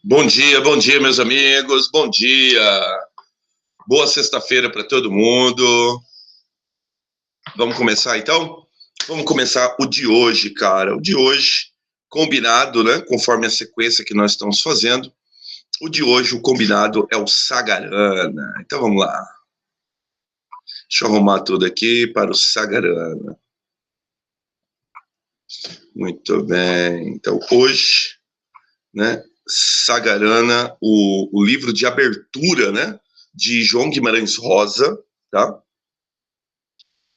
Bom dia, meus amigos. Bom dia. Boa sexta-feira para todo mundo. Vamos começar, então? Vamos começar o de hoje, cara. O de hoje, combinado, né? Conforme a sequência que nós estamos fazendo. O de hoje, o combinado é o Sagarana. Então, vamos lá. Deixa eu arrumar tudo aqui para o Sagarana. Muito bem. Então, hoje, né? Sagarana, o livro de abertura, né? De João Guimarães Rosa, tá?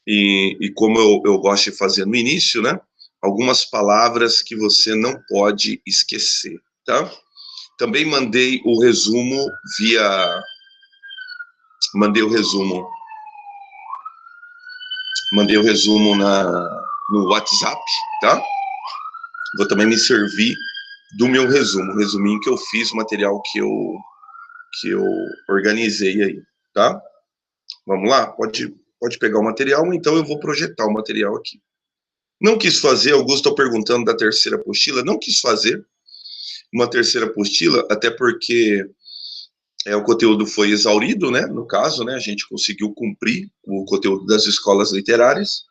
E como eu gosto de fazer no início, né? Algumas palavras que você não pode esquecer, tá? Também mandei o resumo via... Mandei o resumo no WhatsApp, tá? Vou também me servir do meu resumo, o resuminho que eu fiz, o material que eu organizei aí, tá? Vamos lá? Pode pegar o material, então eu vou projetar o material aqui. Não quis fazer, Augusto está perguntando da terceira apostila, não quis fazer uma terceira apostila, até porque o conteúdo foi exaurido, né? No caso, né? A gente conseguiu cumprir o conteúdo das escolas literárias.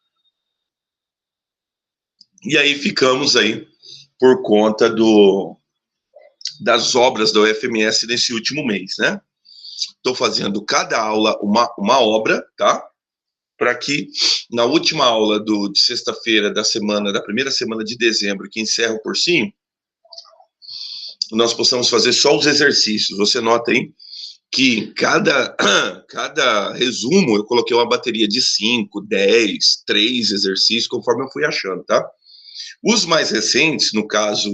E aí ficamos aí por conta das obras da UFMS nesse último mês, né? Estou fazendo cada aula uma obra, tá? Para que na última aula de sexta-feira da primeira semana de dezembro, que encerra o cursinho, nós possamos fazer só os exercícios. Você nota aí que cada resumo eu coloquei uma bateria de 5, 10, 3 exercícios, conforme eu fui achando, tá? Os mais recentes, no caso,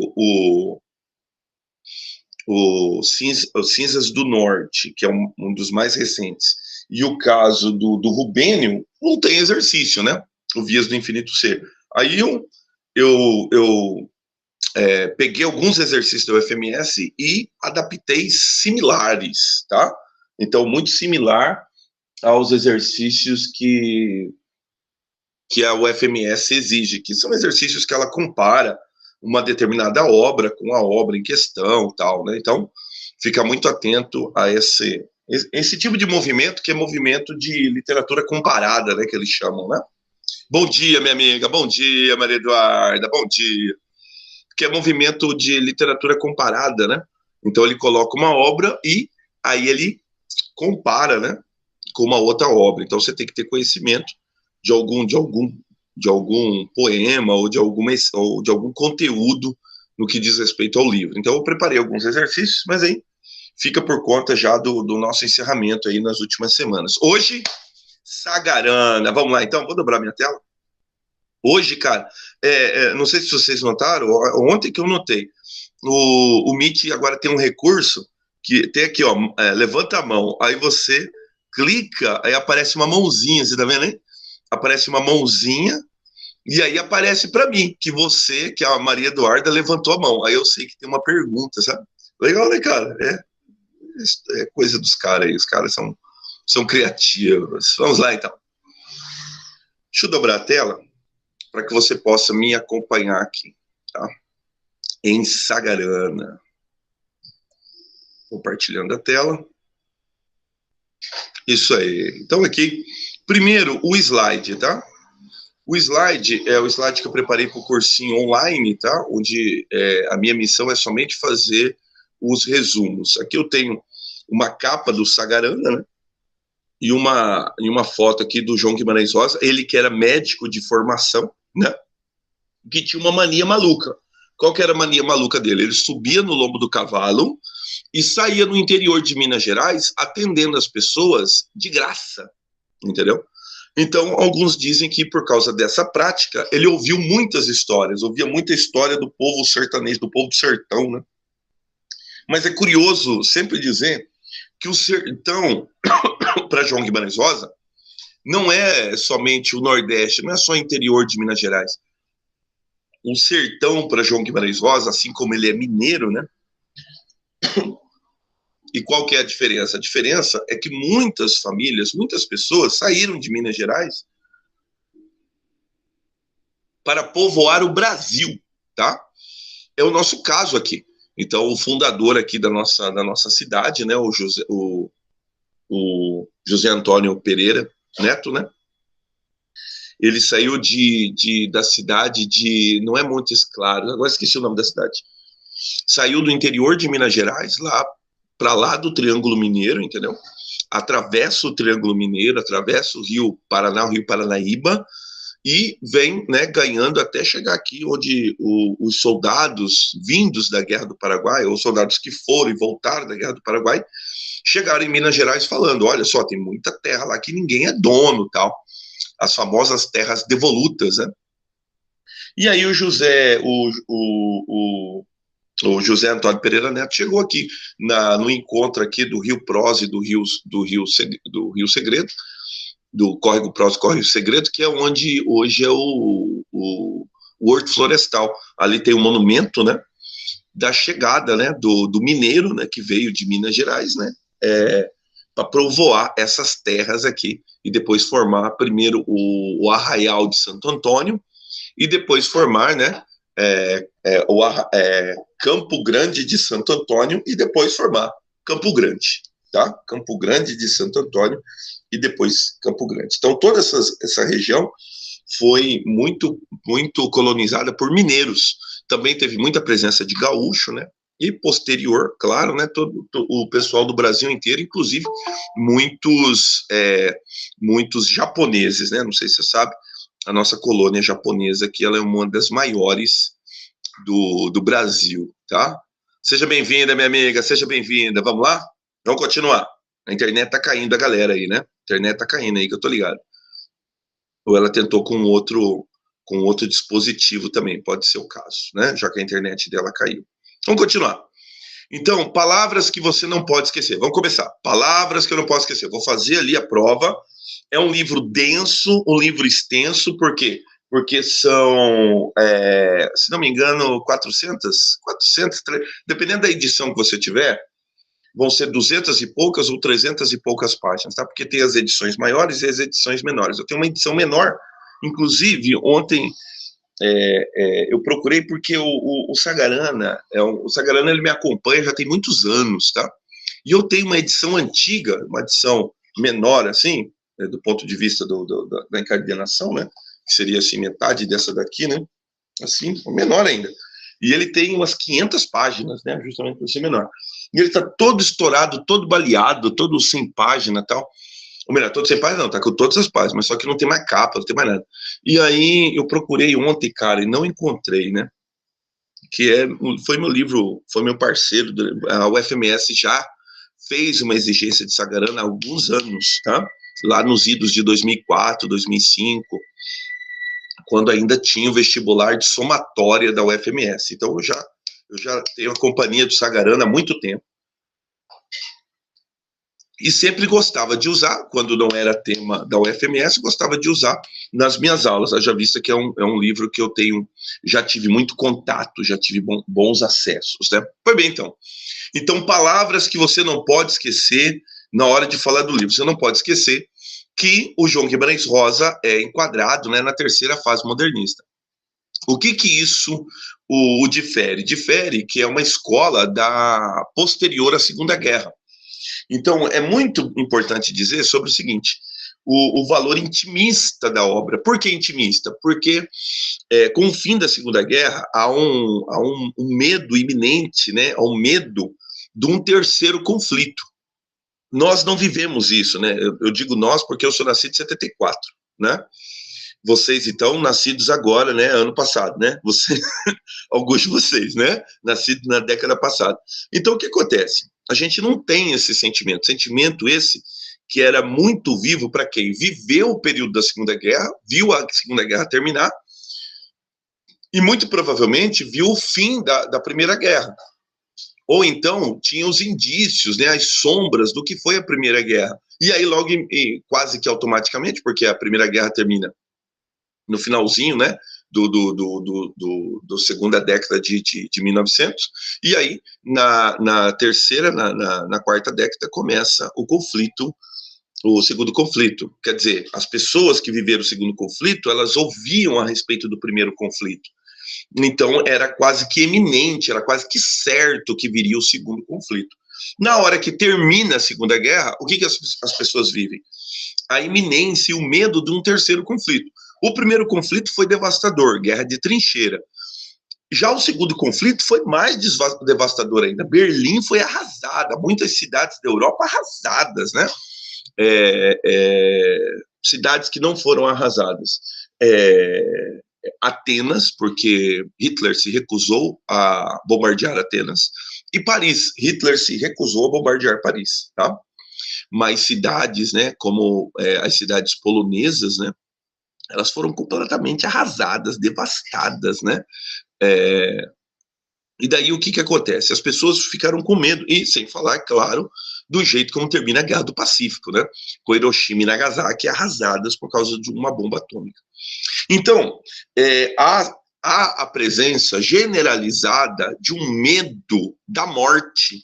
o Cinzas do Norte, que é um dos mais recentes, e o caso do Rubênio, não tem exercício, né? O Vias do Infinito C. Aí eu peguei alguns exercícios da UFMS e adaptei similares, tá? Então, muito similar aos exercícios que a UFMS exige, que são exercícios que ela compara uma determinada obra com a obra em questão, tal, né? Então, fica muito atento a esse tipo de movimento, que é movimento de literatura comparada, né, que eles chamam, né? Bom dia, minha amiga, bom dia, Maria Eduarda, bom dia. Que é movimento de literatura comparada, né? Então, ele coloca uma obra e aí ele compara, né, com uma outra obra. Então, você tem que ter conhecimento de algum poema ou de algum conteúdo no que diz respeito ao livro. Então, eu preparei alguns exercícios, mas aí fica por conta já do nosso encerramento aí nas últimas semanas. Hoje, Sagarana. Vamos lá, então? Vou dobrar minha tela. Hoje, cara, não sei se vocês notaram, ontem que eu notei, o Meet agora tem um recurso que tem aqui, ó, levanta a mão, aí você clica, aí aparece uma mãozinha, você tá vendo aí? Aparece uma mãozinha, e aí aparece para mim que a Maria Eduarda, levantou a mão. Aí eu sei que tem uma pergunta, sabe? Legal, né, cara? É coisa dos caras aí, os caras são criativos. Vamos lá, então. Deixa eu dobrar a tela para que você possa me acompanhar aqui, tá? Em Sagarana. Compartilhando a tela. Isso aí. Então, aqui, primeiro, o slide, tá? O slide é o slide que eu preparei para o cursinho online, tá? Onde a minha missão é somente fazer os resumos. Aqui eu tenho uma capa do Sagarana, né? E uma foto aqui do João Guimarães Rosa, ele que era médico de formação, né? Que tinha uma mania maluca. Qual que era a mania maluca dele? Ele subia no lombo do cavalo e saía no interior de Minas Gerais atendendo as pessoas de graça, entendeu? Então, alguns dizem que por causa dessa prática, ele ouviu muitas histórias, ouvia muita história do povo sertanejo, do povo do sertão, né? Mas é curioso sempre dizer que o sertão, para João Guimarães Rosa, não é somente o Nordeste, não é só o interior de Minas Gerais. O sertão, para João Guimarães Rosa, assim como ele é mineiro, né? E qual que é a diferença? A diferença é que muitas famílias, muitas pessoas saíram de Minas Gerais para povoar o Brasil, tá? É o nosso caso aqui. Então, o fundador aqui da nossa cidade, né, o José Antônio Pereira Neto, né, ele saiu da cidade de, não é Montes Claros, agora esqueci o nome da cidade, saiu do interior de Minas Gerais, lá para lá do Triângulo Mineiro, entendeu? Atravessa o Triângulo Mineiro, atravessa o Rio Paraná, o Rio Paranaíba, e vem, né, ganhando até chegar aqui onde os soldados vindos da Guerra do Paraguai, ou soldados que foram e voltaram da Guerra do Paraguai, chegaram em Minas Gerais falando, olha só, tem muita terra lá que ninguém é dono, tal, as famosas terras devolutas, né? E aí o José Antônio Pereira Neto chegou aqui no encontro aqui do Rio Prós e do Rio Segredo, do Córrego Prós e Córrego Segredo, que é onde hoje é o Horto Florestal. Ali tem um monumento, né, da chegada, né, do mineiro, né, que veio de Minas Gerais, né, para povoar essas terras aqui e depois formar primeiro o Arraial de Santo Antônio e depois formar, né, Campo Grande de Santo Antônio e depois formar Campo Grande, tá? Campo Grande de Santo Antônio e depois Campo Grande. Então, toda essa região foi muito, muito colonizada por mineiros. Também teve muita presença de gaúcho, né? E posterior, claro, né? Todo o pessoal do Brasil inteiro, inclusive muitos japoneses, né? Não sei se você sabe, a nossa colônia japonesa aqui, ela é uma das maiores do Brasil, tá? Seja bem-vinda, minha amiga, seja bem-vinda. Vamos lá? Vamos continuar. A internet tá caindo, a galera aí, né? A internet tá caindo aí, que eu tô ligado. Ou ela tentou com outro dispositivo também, pode ser o caso, né? Já que a internet dela caiu. Vamos continuar. Então, palavras que você não pode esquecer. Vamos começar. Palavras que eu não posso esquecer. Vou fazer ali a prova. É um livro denso, um livro extenso, por quê? Porque são, se não me engano, 400, dependendo da edição que você tiver, vão ser 200 e poucas ou 300 e poucas páginas, tá? Porque tem as edições maiores e as edições menores. Eu tenho uma edição menor, inclusive, ontem eu procurei porque o Sagarana, o Sagarana ele me acompanha já tem muitos anos, tá? E eu tenho uma edição antiga, uma edição menor, assim, do ponto de vista da encadernação, né? Que seria, assim, metade dessa daqui, né? Assim, menor ainda. E ele tem umas 500 páginas, né? Justamente por ser menor. E ele tá todo estourado, todo baleado, todo sem página e tal. Ou melhor, todo sem página não, tá com todas as páginas, mas só que não tem mais capa, não tem mais nada. E aí eu procurei ontem, cara, e não encontrei, né? Foi meu livro, foi meu parceiro, a UFMS já fez uma exigência de Sagarana há alguns anos, tá? Lá nos idos de 2004, 2005, quando ainda tinha o vestibular de somatória da UFMS. Então eu já tenho a companhia do Sagarana há muito tempo. E sempre gostava de usar, quando não era tema da UFMS, gostava de usar nas minhas aulas, haja vista que é um livro que eu já tive muito contato, já tive bons acessos, né? Pois bem, então, palavras que você não pode esquecer na hora de falar do livro. Você não pode esquecer que o João Guimarães Rosa é enquadrado, né, na terceira fase modernista. O que isso o difere? Difere que é uma escola posterior à Segunda Guerra. Então, é muito importante dizer sobre o seguinte, o valor intimista da obra. Por que intimista? Porque com o fim da Segunda Guerra há um medo iminente, né? Há um medo de um terceiro conflito. Nós não vivemos isso, né? Eu digo nós porque eu sou nascido em 74, né? Vocês, então, nascidos agora, né? Ano passado, né? Alguns de vocês, né? Nascidos na década passada. Então, o que acontece? A gente não tem esse sentimento esse que era muito vivo para quem viveu o período da Segunda Guerra, viu a Segunda Guerra terminar e muito provavelmente viu o fim da Primeira Guerra. Ou então tinha os indícios, né, as sombras do que foi a Primeira Guerra. E aí logo, quase que automaticamente, porque a Primeira Guerra termina no finalzinho, né, do segunda década de 1900, e aí na terceira, na quarta década começa o segundo conflito. Quer dizer, as pessoas que viveram o segundo conflito, elas ouviam a respeito do primeiro conflito. Então era quase que eminente, era quase que certo que viria o segundo conflito. Na hora que termina a Segunda Guerra, o que, que as pessoas vivem? A iminência e o medo de um terceiro conflito. O primeiro conflito foi devastador, guerra de trincheira. Já o segundo conflito foi mais devastador ainda. Berlim foi arrasada, muitas cidades da Europa arrasadas, né? Cidades que não foram arrasadas. Atenas, porque Hitler se recusou a bombardear Atenas, e Paris, Hitler se recusou a bombardear Paris, tá? Mas cidades, né, como as cidades polonesas, né, elas foram completamente arrasadas, devastadas, né? E daí o que que acontece? As pessoas ficaram com medo, e sem falar, claro, do jeito como termina a Guerra do Pacífico, né? Com Hiroshima e Nagasaki arrasadas por causa de uma bomba atômica. Então, há a presença generalizada de um medo da morte,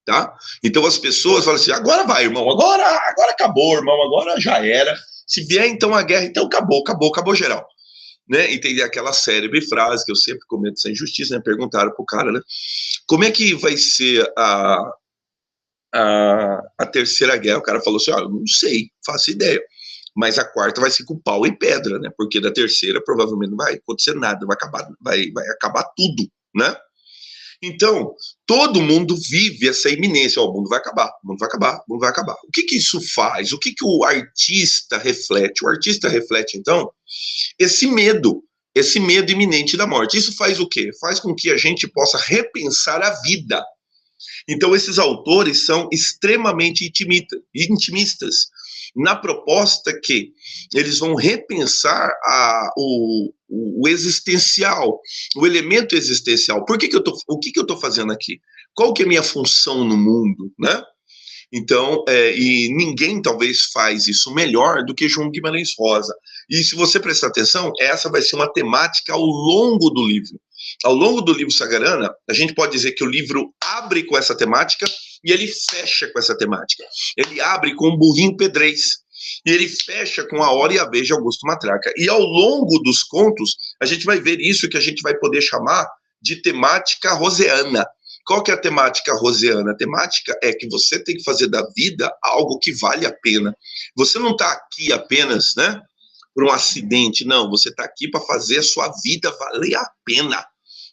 tá? Então as pessoas falam assim, agora vai, irmão, agora acabou, irmão, agora já era. Se vier então a guerra, então acabou geral. Né? E tem aquela célebre frase que eu sempre comento sem justiça, né? Perguntaram pro cara, né? Como é que vai ser a terceira guerra? O cara falou assim, eu não sei, faço ideia. Mas a quarta vai ser com pau e pedra, né? Porque da terceira provavelmente não vai acontecer nada, vai acabar tudo, né? Então, todo mundo vive essa iminência, o mundo vai acabar, o mundo vai acabar, o mundo vai acabar. O que que isso faz? O que que o artista reflete? O artista reflete, então, esse medo iminente da morte. Isso faz o quê? Faz com que a gente possa repensar a vida. Então, esses autores são extremamente intimistas na proposta que eles vão repensar o existencial, o elemento existencial. O que que eu estou fazendo aqui? Qual que é a minha função no mundo, né? Então, e ninguém talvez faz isso melhor do que João Guimarães Rosa. E se você prestar atenção, essa vai ser uma temática ao longo do livro. Ao longo do livro Sagarana, a gente pode dizer que o livro abre com essa temática e ele fecha com essa temática. Ele abre com o Burrinho Pedrez e ele fecha com A Hora e a Vez de Augusto Matraca. E ao longo dos contos, a gente vai ver isso que a gente vai poder chamar de temática roseana. Qual que é a temática roseana? A temática é que você tem que fazer da vida algo que vale a pena. Você não está aqui apenas, né, por um acidente, não. Você está aqui para fazer a sua vida valer a pena.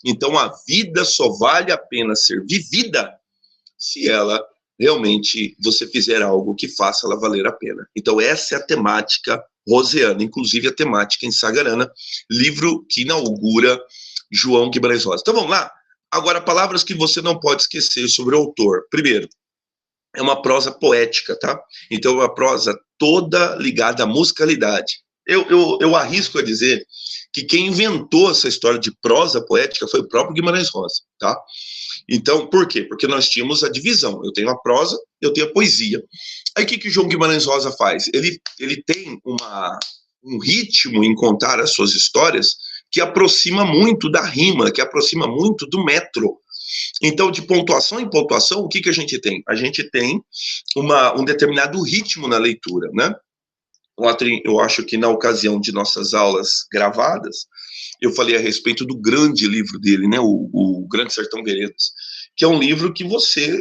Então, a vida só vale a pena ser vivida se ela realmente, você fizer algo que faça ela valer a pena. Então, essa é a temática roseana, inclusive a temática em Sagarana, livro que inaugura João Guimarães Rosa. Então, vamos lá? Agora, palavras que você não pode esquecer sobre o autor. Primeiro, é uma prosa poética, tá? Então, é uma prosa toda ligada à musicalidade. Eu arrisco a dizer que quem inventou essa história de prosa poética foi o próprio Guimarães Rosa, tá? Então, por quê? Porque nós tínhamos a divisão. Eu tenho a prosa, eu tenho a poesia. Aí, o que que o João Guimarães Rosa faz? Ele tem um ritmo em contar as suas histórias que aproxima muito da rima, que aproxima muito do metro. Então, de pontuação em pontuação, o que que a gente tem? A gente tem um determinado ritmo na leitura, né? Eu acho que na ocasião de nossas aulas gravadas, eu falei a respeito do grande livro dele, né? O Grande Sertão Veredas, que é um livro que você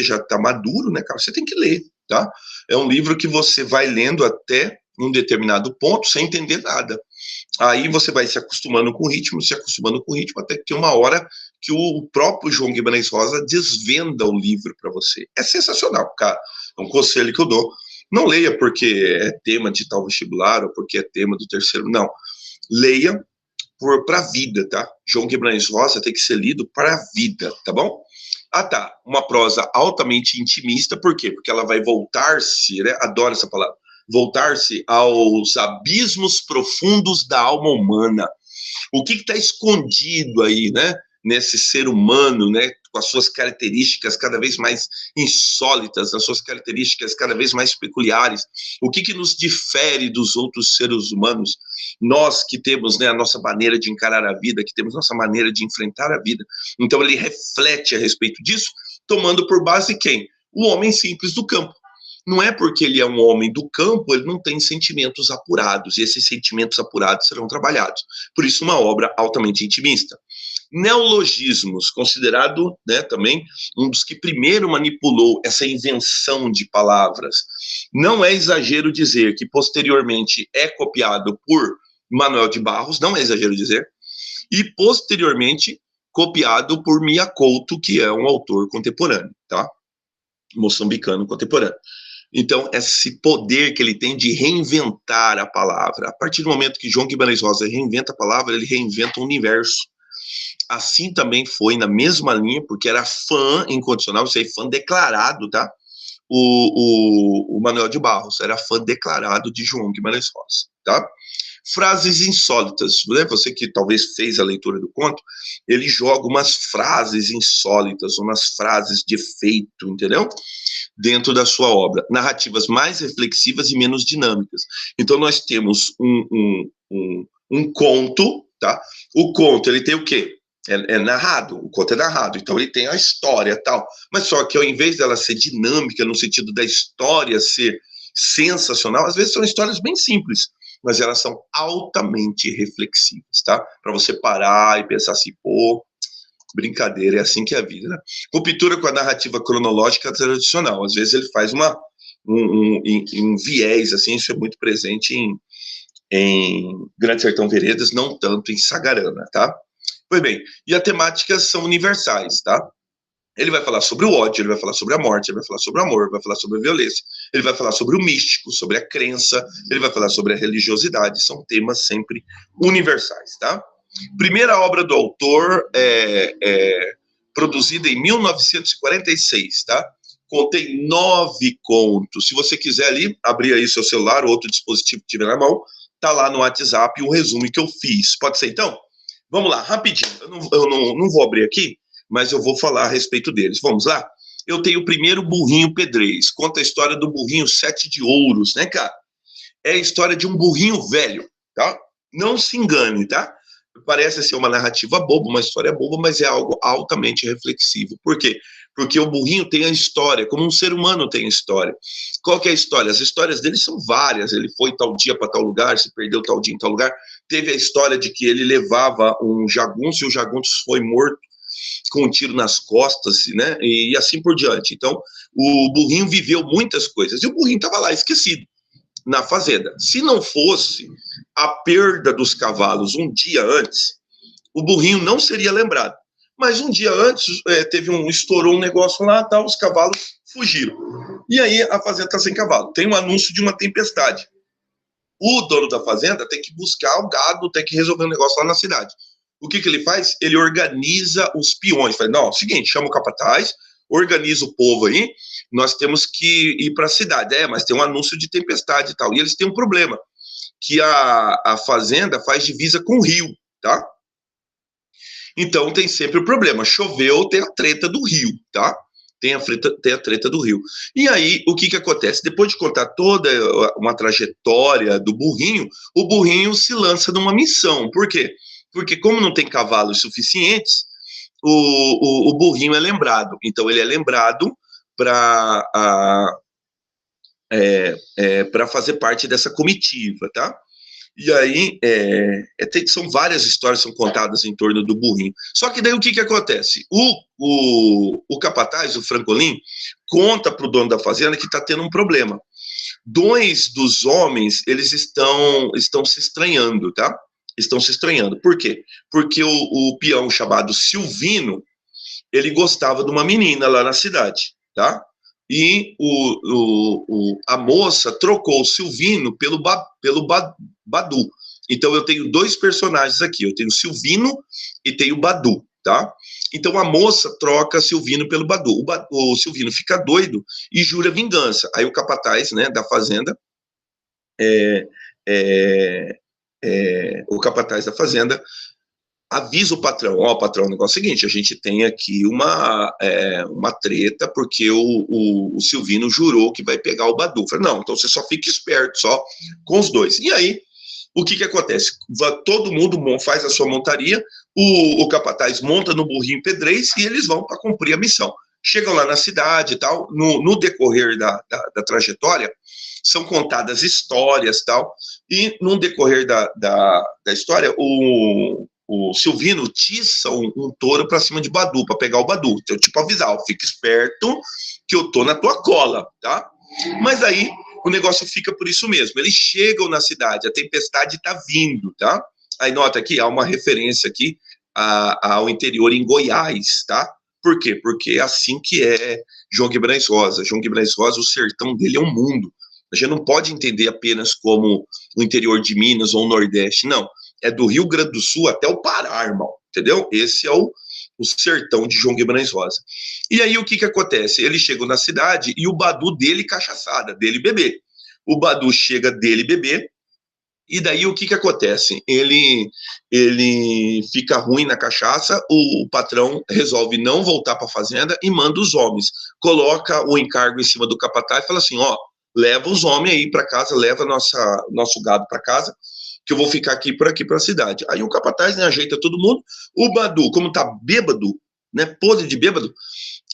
já está maduro, né, cara? Você tem que ler, tá? É um livro que você vai lendo até um determinado ponto sem entender nada. Aí você vai se acostumando com o ritmo, até que tem uma hora que o próprio João Guimarães Rosa desvenda o livro para você. É sensacional, cara. É um conselho que eu dou. Não leia porque é tema de tal vestibular ou porque é tema do terceiro, não. Leia para a vida, tá? João Guimarães Rosa tem que ser lido para a vida, tá bom? Ah, tá. Uma prosa altamente intimista, por quê? Porque ela vai voltar-se, né? Adoro essa palavra. Voltar-se aos abismos profundos da alma humana. O que está escondido aí, né? Nesse ser humano, né? Com as suas características cada vez mais insólitas, as suas características cada vez mais peculiares. O que nos difere dos outros seres humanos? Nós que temos, né, a nossa maneira de encarar a vida, que temos nossa maneira de enfrentar a vida. Então ele reflete a respeito disso, tomando por base quem? O homem simples do campo. Não é porque ele é um homem do campo, ele não tem sentimentos apurados, e esses sentimentos apurados serão trabalhados. Por isso, uma obra altamente intimista. Neologismos, considerado, né, também um dos que primeiro manipulou essa invenção de palavras. Não é exagero dizer que posteriormente é copiado por Manuel de Barros, não é exagero dizer, e posteriormente copiado por Mia Couto, que é um autor contemporâneo, tá? Moçambicano contemporâneo. Então, esse poder que ele tem de reinventar a palavra. A partir do momento que João Guimarães Rosa reinventa a palavra, ele reinventa o universo. Assim também foi na mesma linha, porque era fã incondicional, isso aí, fã declarado, tá? O Manuel de Barros era fã declarado de João Guimarães Rosa, tá? Frases insólitas, né? Você que talvez fez a leitura do conto, ele joga umas frases insólitas, umas frases de efeito, entendeu? Dentro da sua obra, narrativas mais reflexivas e menos dinâmicas. Então nós temos um conto, tá? O conto, ele tem o quê? É narrado, o conto é narrado, então ele tem a história e tal, mas só que ao invés dela ser dinâmica, no sentido da história ser sensacional, às vezes são histórias bem simples, mas elas são altamente reflexivas, tá? Para você parar e pensar assim, pô, brincadeira, é assim que é a vida, né? Ruptura com a narrativa cronológica tradicional, às vezes ele faz um viés, assim, isso é muito presente em Grande Sertão Veredas, não tanto em Sagarana, tá? Pois bem, e as temáticas são universais, tá? Ele vai falar sobre o ódio, ele vai falar sobre a morte, ele vai falar sobre o amor, vai falar sobre a violência, ele vai falar sobre o místico, sobre a crença, ele vai falar sobre a religiosidade, são temas sempre universais, tá? Primeira obra do autor, produzida em 1946, tá? Contém 9 contos. Se você quiser ali, abrir aí seu celular ou outro dispositivo que tiver na mão, tá lá no WhatsApp o resumo que eu fiz. Pode ser, então? Vamos lá, rapidinho. Eu não vou abrir aqui, mas eu vou falar a respeito deles. Vamos lá? Eu tenho o primeiro Burrinho Pedrez. Conta a história do burrinho 7 de ouros, né, cara? É a história de um burrinho velho, tá? Não se engane, tá? Parece ser uma narrativa boba, uma história boba, mas é algo altamente reflexivo. Por quê? Porque o burrinho tem a história, como um ser humano tem a história. Qual que é a história? As histórias dele são várias. Ele foi tal dia para tal lugar, se perdeu tal dia em tal lugar. Teve a história de que ele levava um jagunço e o jagunço foi morto com um tiro nas costas, né? E assim por diante. Então, o burrinho viveu muitas coisas. E o burrinho estava lá, esquecido, na fazenda. Se não fosse a perda dos cavalos um dia antes, o burrinho não seria lembrado. Mas um dia antes, estourou um negócio lá, tal, os cavalos fugiram. E aí a fazenda está sem cavalo. Tem um anúncio de uma tempestade. O dono da fazenda tem que buscar o gado, tem que resolver um negócio lá na cidade. O que ele faz? Ele organiza os peões. Fala, não, é o seguinte, chama o capataz, organiza o povo aí, nós temos que ir para a cidade. Mas tem um anúncio de tempestade e tal. E eles têm um problema, que a fazenda faz divisa com o rio, tá? Então tem sempre o problema. Choveu, tem a treta do rio, tá? Tem a treta do rio. E aí, o que acontece? Depois de contar toda uma trajetória do burrinho, o burrinho se lança numa missão. Por quê? Porque como não tem cavalos suficientes, o burrinho é lembrado. Então ele é lembrado para fazer parte dessa comitiva, tá? E aí, são várias histórias que são contadas em torno do burrinho. Só que daí o que acontece? O capataz, o Francolin, conta para o dono da fazenda que está tendo um problema. 2 dos homens, eles estão se estranhando, tá? Estão se estranhando. Por quê? Porque o peão chamado Silvino, ele gostava de uma menina lá na cidade, tá? E a moça trocou o Silvino pelo Badu. Então eu tenho 2 personagens aqui, eu tenho o Silvino e tenho o Badu, tá? Então a moça troca Silvino pelo Badu. O Silvino fica doido e jura vingança. Aí o capataz, né, da fazenda, o capataz da fazenda avisa o patrão, patrão, o negócio é o seguinte, a gente tem aqui uma treta, porque o Silvino jurou que vai pegar o Badu. Falei, não, então você só fica esperto, só com os 2. E aí, o que acontece? Todo mundo faz a sua montaria, o capataz monta no burrinho Pedrez e eles vão para cumprir a missão. Chegam lá na cidade e tal, no decorrer da trajetória, são contadas histórias e tal, e no decorrer da história, o Silvino tiça um touro para cima de Badu, para pegar o Badu. Então, tipo, avisar, fica esperto que eu tô na tua cola, tá? Mas aí o negócio fica por isso mesmo. Eles chegam na cidade, a tempestade tá vindo, tá? Aí nota aqui, há uma referência aqui ao interior em Goiás, tá? Por quê? Porque é assim que é João Guimarães Rosa. João Guimarães Rosa, o sertão dele é um mundo. A gente não pode entender apenas como o interior de Minas ou o Nordeste, não. É do Rio Grande do Sul até o Pará, irmão, entendeu? Esse é o sertão de João Guimarães Rosa. E aí o que acontece? Eles chegam na cidade e o Badu dele cachaçada, dele bebê. O Badu chega dele bebê, e daí o que acontece? Ele fica ruim na cachaça, o patrão resolve não voltar para a fazenda e manda os homens. Coloca o encargo em cima do capataz e fala assim, ó, leva os homens aí para casa, leva nosso gado para casa, que eu vou ficar aqui por aqui para a cidade. Aí o capataz, né, ajeita todo mundo, o Badu, como tá bêbado, né, podre de bêbado,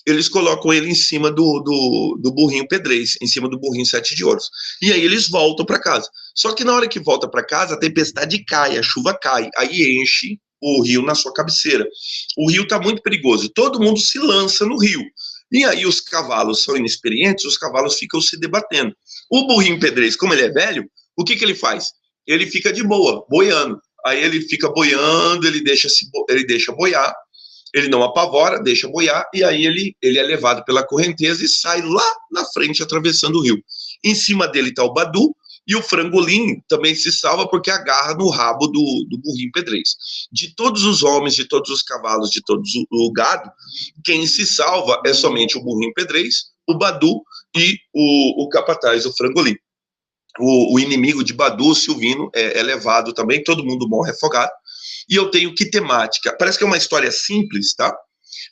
eles colocam ele em cima do burrinho pedrez, em cima do burrinho 7 de ouros. E aí eles voltam para casa. Só que na hora que volta para casa, a tempestade cai, a chuva cai, aí enche o rio na sua cabeceira. O rio está muito perigoso, todo mundo se lança no rio. E aí os cavalos são inexperientes, os cavalos ficam se debatendo. O burrinho pedrez, como ele é velho, o que ele faz? Ele fica de boa, boiando. Aí ele fica boiando, ele deixa boiar, ele não apavora, deixa boiar, e aí ele é levado pela correnteza e sai lá na frente, atravessando o rio. Em cima dele está o Badu, e o frangolim também se salva porque agarra no rabo do burrinho pedrez. De todos os homens, de todos os cavalos, de todo o gado, quem se salva é somente o burrinho pedrez, o Badu e o capataz, o frangolim. O inimigo de Badu, Silvino, é levado também, todo mundo morre afogado. E eu tenho que temática. Parece que é uma história simples, tá?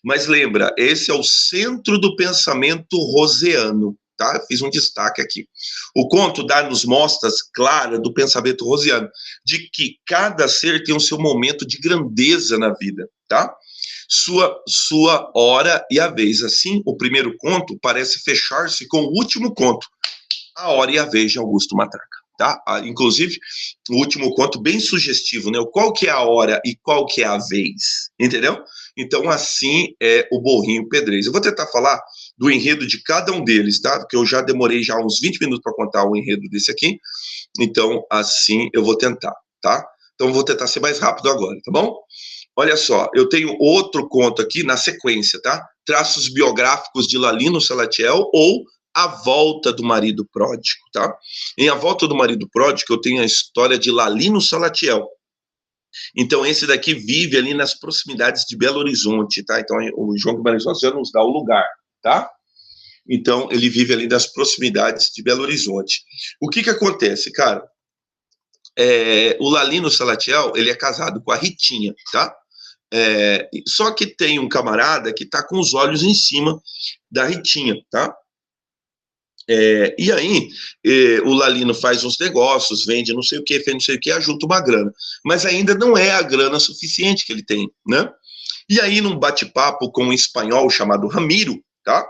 Mas lembra, esse é o centro do pensamento roseano, tá? Eu fiz um destaque aqui. O conto dá-nos mostras claras do pensamento roseano, de que cada ser tem o seu momento de grandeza na vida, tá? Sua hora e a vez. Assim, o primeiro conto parece fechar-se com o último conto, A Hora e a Vez, de Augusto Matraca. Tá? Inclusive, o último conto bem sugestivo, né? Qual que é a hora e qual que é a vez, entendeu? Então, assim é o burrinho pedrez. Eu vou tentar falar do enredo de cada um deles, tá? Porque eu já demorei já uns 20 minutos para contar o enredo desse aqui, então, assim eu vou tentar, tá? Então, eu vou tentar ser mais rápido agora, tá bom? Olha só, eu tenho outro conto aqui na sequência, tá? Traços biográficos de Lalino Salatiel ou A Volta do Marido Pródigo, tá? Em A Volta do Marido Pródigo, eu tenho a história de Lalino Salatiel. Então, esse daqui vive ali nas proximidades de Belo Horizonte, tá? Então, o João Guimarães Rosa já nos dá o lugar, tá? Então, ele vive ali nas proximidades de Belo Horizonte. O que acontece, cara? O Lalino Salatiel, ele é casado com a Ritinha, tá? Só que tem um camarada que tá com os olhos em cima da Ritinha, tá? E aí, o Lalino faz uns negócios, vende não sei o que, fez não sei o que, ajunta uma grana. Mas ainda não é a grana suficiente que ele tem, né? E aí, num bate-papo com um espanhol chamado Ramiro, tá?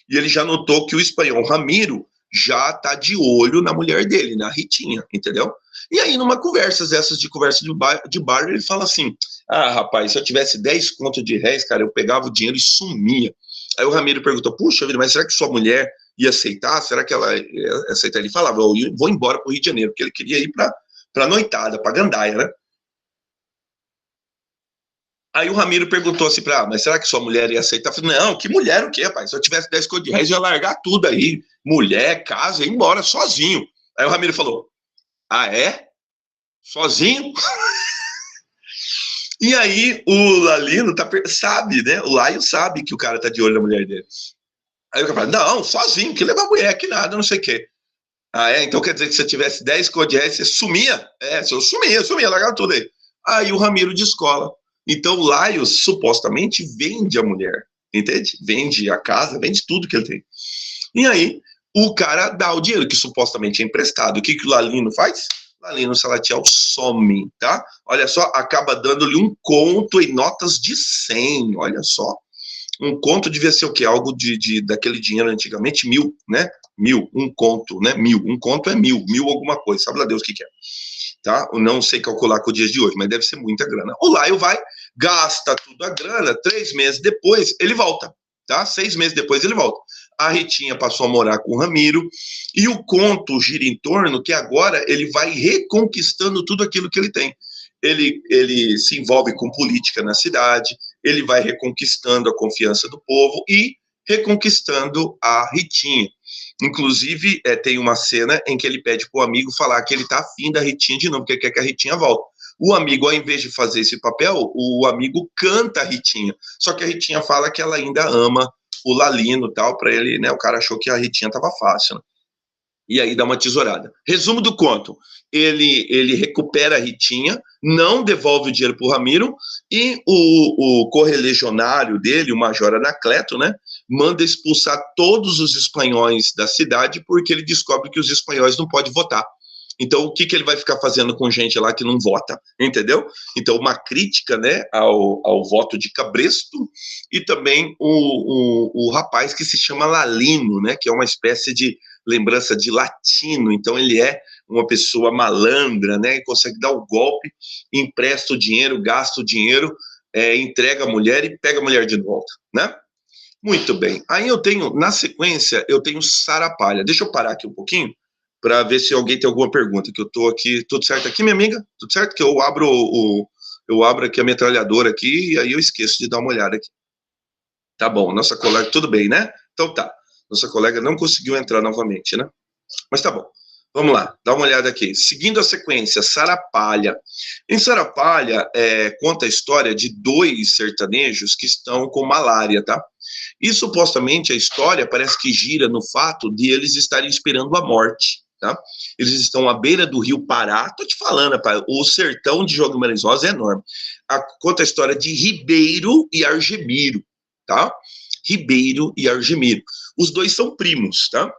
E ele já notou que o espanhol Ramiro já tá de olho na mulher dele, na Ritinha, entendeu? E aí, numa conversa dessas, de conversa de bar, ele fala assim, rapaz, se eu tivesse 10 contos de réis, cara, eu pegava o dinheiro e sumia. Aí o Ramiro perguntou, puxa vida, mas será que sua mulher ia aceitar? Será que ela ia aceitar? Ele falava, eu vou embora pro Rio de Janeiro, porque ele queria ir pra noitada, pra gandaia, né? Aí o Ramiro perguntou assim mas será que sua mulher ia aceitar? Eu falei, não, que mulher o quê, rapaz? Se eu tivesse 10 contos de réis, eu ia largar tudo aí, mulher, casa, ia embora sozinho. Aí o Ramiro falou, é? Sozinho? E aí o Lalino sabe, né? O Laio sabe que o cara tá de olho na mulher dele. Aí o cara fala, não, sozinho, que levar mulher, que nada, não sei o quê. Então quer dizer que se eu tivesse 10 contos de réis, você sumia? Se eu sumia, largava tudo aí. Aí o Ramiro descola. Então o Laio supostamente vende a mulher, entende? Vende a casa, vende tudo que ele tem. E aí o cara dá o dinheiro que supostamente é emprestado. O que o Lalino faz? Lalino Salatiel some, tá? Olha só, acaba dando-lhe um conto em notas de 100, olha só. Um conto devia ser o quê? Algo daquele dinheiro antigamente, 1.000, né? 1.000, um conto, né? 1.000, um conto é 1.000 alguma coisa, sabe lá Deus o que é. Tá? Eu não sei calcular com os dias de hoje, mas deve ser muita grana. O Laio vai, gasta tudo a grana, 3 meses depois ele volta, tá? 6 meses depois ele volta. A Ritinha passou a morar com o Ramiro, e o conto gira em torno que agora ele vai reconquistando tudo aquilo que ele tem. Ele se envolve com política na cidade, ele vai reconquistando a confiança do povo e reconquistando a Ritinha. Inclusive, tem uma cena em que ele pede para o amigo falar que ele está afim da Ritinha de novo, porque ele quer que a Ritinha volte. O amigo, ao invés de fazer esse papel, o amigo canta a Ritinha. Só que a Ritinha fala que ela ainda ama o Lalino e tal, para ele, né? O cara achou que a Ritinha estava fácil, né? E aí dá uma tesourada. Resumo do conto: ele recupera a Ritinha, não devolve o dinheiro para o Ramiro, e o correligionário dele, o Major Anacleto, né, manda expulsar todos os espanhóis da cidade, porque ele descobre que os espanhóis não podem votar. Então, o que ele vai ficar fazendo com gente lá que não vota, entendeu? Então, uma crítica, né, ao voto de Cabresto, e também o rapaz que se chama Lalino, né, que é uma espécie de lembrança de latino. Então, ele é uma pessoa malandra, né, e consegue dar o golpe, empresta o dinheiro, gasta o dinheiro, entrega a mulher e pega a mulher de volta, né? Muito bem. Aí eu tenho, na sequência, eu tenho Sarapalha. Deixa eu parar aqui um pouquinho, para ver se alguém tem alguma pergunta, que eu tô aqui, tudo certo aqui, minha amiga? Tudo certo? Que eu abro aqui a metralhadora aqui, e aí eu esqueço de dar uma olhada aqui. Tá bom, nossa colega, tudo bem, né? Então tá, nossa colega não conseguiu entrar novamente, né? Mas tá bom, vamos lá, dá uma olhada aqui. Seguindo a sequência, Sarapalha. Em Sarapalha, conta a história de 2 sertanejos que estão com malária, tá? E supostamente a história parece que gira no fato de eles estarem esperando a morte. Tá? Eles estão à beira do rio Pará. Tô te falando, rapaz, o sertão de João Guimarães Rosa é enorme. Conta a história de Ribeiro e Argemiro, tá? Ribeiro e Argemiro. Os 2 são primos, tá?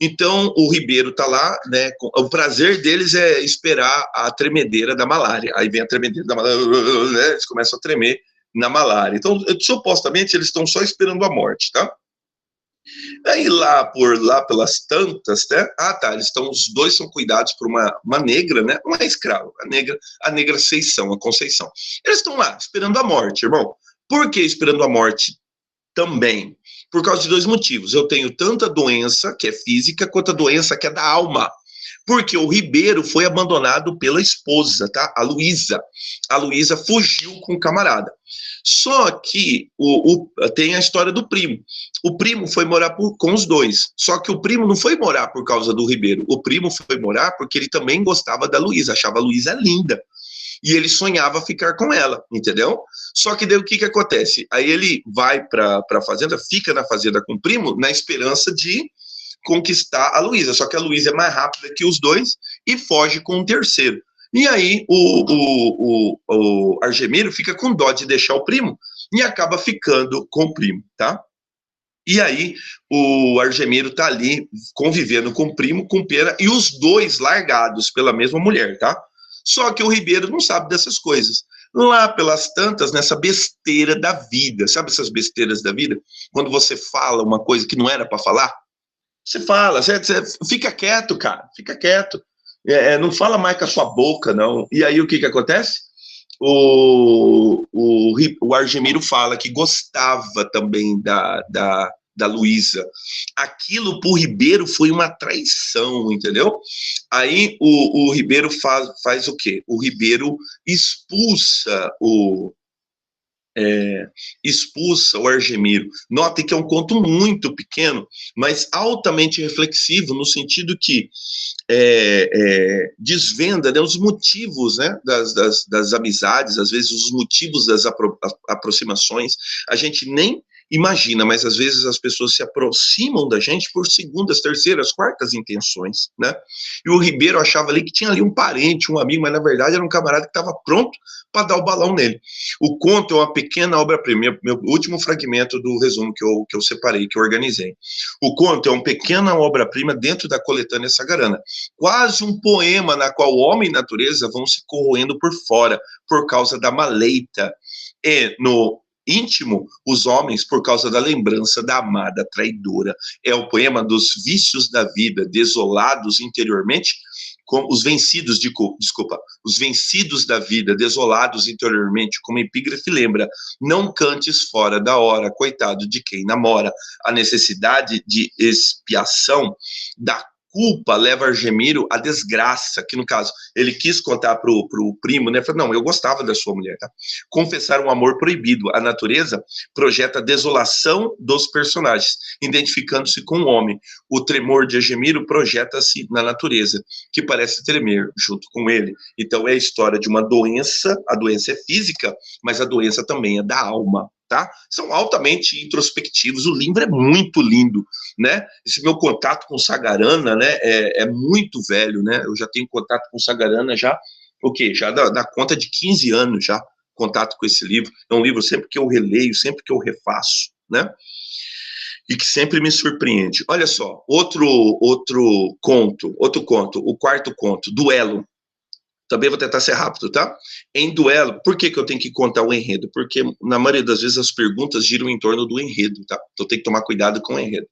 Então, o Ribeiro tá lá, né? O prazer deles é esperar a tremedeira da malária. Aí vem a tremedeira da malária, né, eles começam a tremer na malária. Então, supostamente, eles estão só esperando a morte, tá? Aí lá pelas tantas, né? Os 2 são cuidados por uma negra, né? Uma escrava, a negra Seição, a Conceição. Eles estão lá esperando a morte, irmão. Por que esperando a morte também? Por causa de 2 motivos. Eu tenho tanta doença que é física, quanto a doença que é da alma. Porque o Ribeiro foi abandonado pela esposa, tá? A Luísa. A Luísa fugiu com o camarada. Só que tem a história do primo. O primo foi morar com os 2. Só que o primo não foi morar por causa do Ribeiro. O primo foi morar porque ele também gostava da Luísa, achava a Luísa linda. E ele sonhava ficar com ela, entendeu? Só que daí o que acontece? Aí ele vai para a fazenda, fica na fazenda com o primo, na esperança de conquistar a Luísa. Só que a Luísa é mais rápida que os 2 e foge com um terceiro. E aí o Argemiro fica com dó de deixar o primo e acaba ficando com o primo, tá? E aí o Argemiro tá ali convivendo com o primo, com pera, e os 2 largados pela mesma mulher, tá? Só que o Ribeiro não sabe dessas coisas. Lá pelas tantas, nessa besteira da vida, sabe essas besteiras da vida? Quando você fala uma coisa que não era para falar, você fala, você fica quieto, cara, fica quieto. Não fala mais com a sua boca, não. E aí o que acontece? O Argemiro fala que gostava também da Luísa. Aquilo pro Ribeiro foi uma traição, entendeu? Aí o Ribeiro faz o quê? O Ribeiro expulsa o Argemiro. Note que é um conto muito pequeno, mas altamente reflexivo, no sentido que desvenda, né, os motivos, né, das amizades, às vezes os motivos das aproximações. A gente nem imagina, mas às vezes as pessoas se aproximam da gente por segundas, terceiras, quartas intenções, né? E o Ribeiro achava ali que tinha ali um parente, um amigo, mas na verdade era um camarada que estava pronto para dar o balão nele. O conto é uma pequena obra-prima, meu último fragmento do resumo que eu separei, que eu organizei. O conto é uma pequena obra-prima dentro da coletânea Sagarana, quase um poema na qual o homem e natureza vão se corroendo por fora, por causa da maleita. E íntimo os homens por causa da lembrança da amada traidora. É o poema dos vícios da vida, desolados interiormente, como os vencidos, desculpa, os vencidos da vida, desolados interiormente, como epígrafe lembra, não cantes fora da hora, coitado de quem namora. A necessidade de expiação da culpa leva Argemiro à desgraça, que no caso, ele quis contar pro primo, né, falou, não, eu gostava da sua mulher, tá? Confessar um amor proibido. A natureza projeta a desolação dos personagens, identificando-se com o homem. O tremor de Argemiro projeta-se na natureza, que parece tremer junto com ele. Então é a história de uma doença, a doença é física, mas a doença também é da alma. Tá? São altamente introspectivos, o livro é muito lindo, né? Esse meu contato com Sagarana, né, é muito velho, né? Eu já tenho contato com Sagarana já, o quê? Já dá conta de 15 anos já, contato com esse livro. É um livro sempre que eu releio, sempre que eu refaço, né? E que sempre me surpreende. Olha só, outro conto, o quarto conto, Duelo. Também vou tentar ser rápido, tá? Em Duelo, por que eu tenho que contar o enredo? Porque, na maioria das vezes, as perguntas giram em torno do enredo, tá? Então, tem que tomar cuidado com o enredo.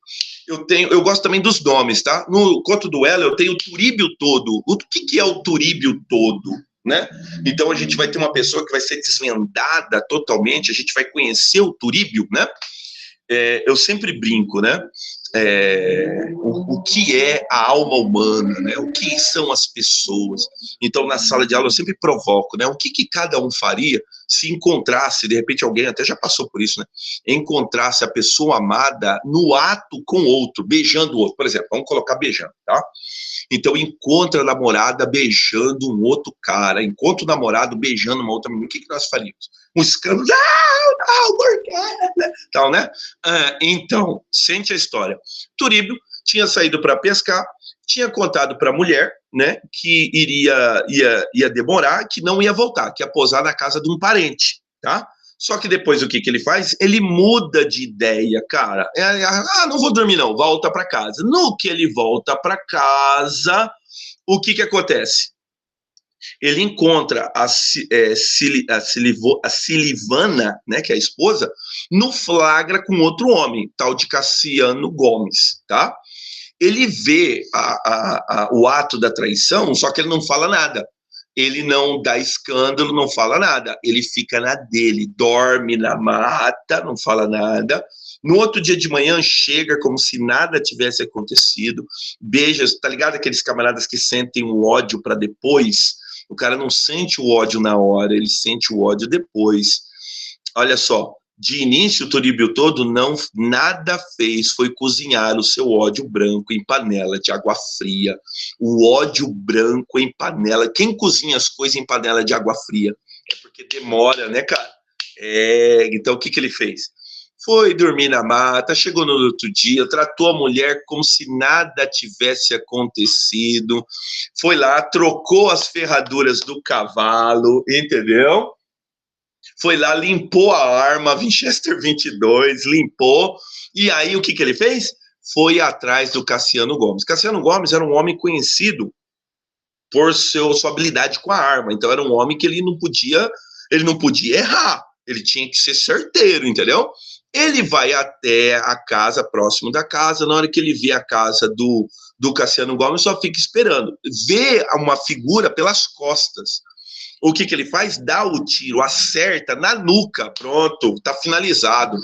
Eu gosto também dos nomes, tá? No conto Duelo, eu tenho o Turíbio Todo. O que é o Turíbio Todo? Né? Então, a gente vai ter uma pessoa que vai ser desvendada totalmente, a gente vai conhecer o Turíbio, né? Eu sempre brinco, né? O que é a alma humana, né? O que são as pessoas. Então, na sala de aula, eu sempre provoco, né? O que cada um faria se encontrasse, de repente, alguém até já passou por isso, né? Encontrasse a pessoa amada no ato com outro, beijando o outro. Por exemplo, vamos colocar beijando, tá? Então, encontra a namorada beijando um outro cara, encontra o namorado beijando uma outra menina. O que nós faríamos? Um escândalo, não, por quê? Tal, né? Então, sente a história. Turíbio tinha saído para pescar, tinha contado para a mulher, né, que ia demorar, que não ia voltar, que ia posar na casa de um parente, tá? Só que depois o que ele faz? Ele muda de ideia, cara. Não vou dormir não, volta para casa. No que ele volta para casa, o que acontece? Ele encontra a Silivana, né, que é a esposa, no flagra com outro homem, tal de Cassiano Gomes, tá? Ele vê o ato da traição, só que ele não fala nada. Ele não dá escândalo, não fala nada. Ele fica na dele, dorme na mata, não fala nada. No outro dia de manhã, chega como se nada tivesse acontecido. Beija, tá ligado? Aqueles camaradas que sentem o ódio para depois. O cara não sente o ódio na hora, ele sente o ódio depois. Olha só, de início, o Turíbio Todo nada fez, foi cozinhar o seu ódio branco em panela de água fria. O ódio branco em panela. Quem cozinha as coisas em panela de água fria? É porque demora, né, cara? Então, o que ele fez? Foi dormir na mata, chegou no outro dia, tratou a mulher como se nada tivesse acontecido, foi lá, trocou as ferraduras do cavalo, entendeu? Foi lá, limpou a arma, Winchester 22, limpou, e aí o que ele fez? Foi atrás do Cassiano Gomes. Cassiano Gomes era um homem conhecido por sua habilidade com a arma, então era um homem que ele não podia errar, ele tinha que ser certeiro, entendeu? Ele vai até a casa, próximo da casa, na hora que ele vê a casa do Cassiano Gomes, só fica esperando. Vê uma figura pelas costas. O que ele faz? Dá o tiro, acerta na nuca, pronto, tá finalizado.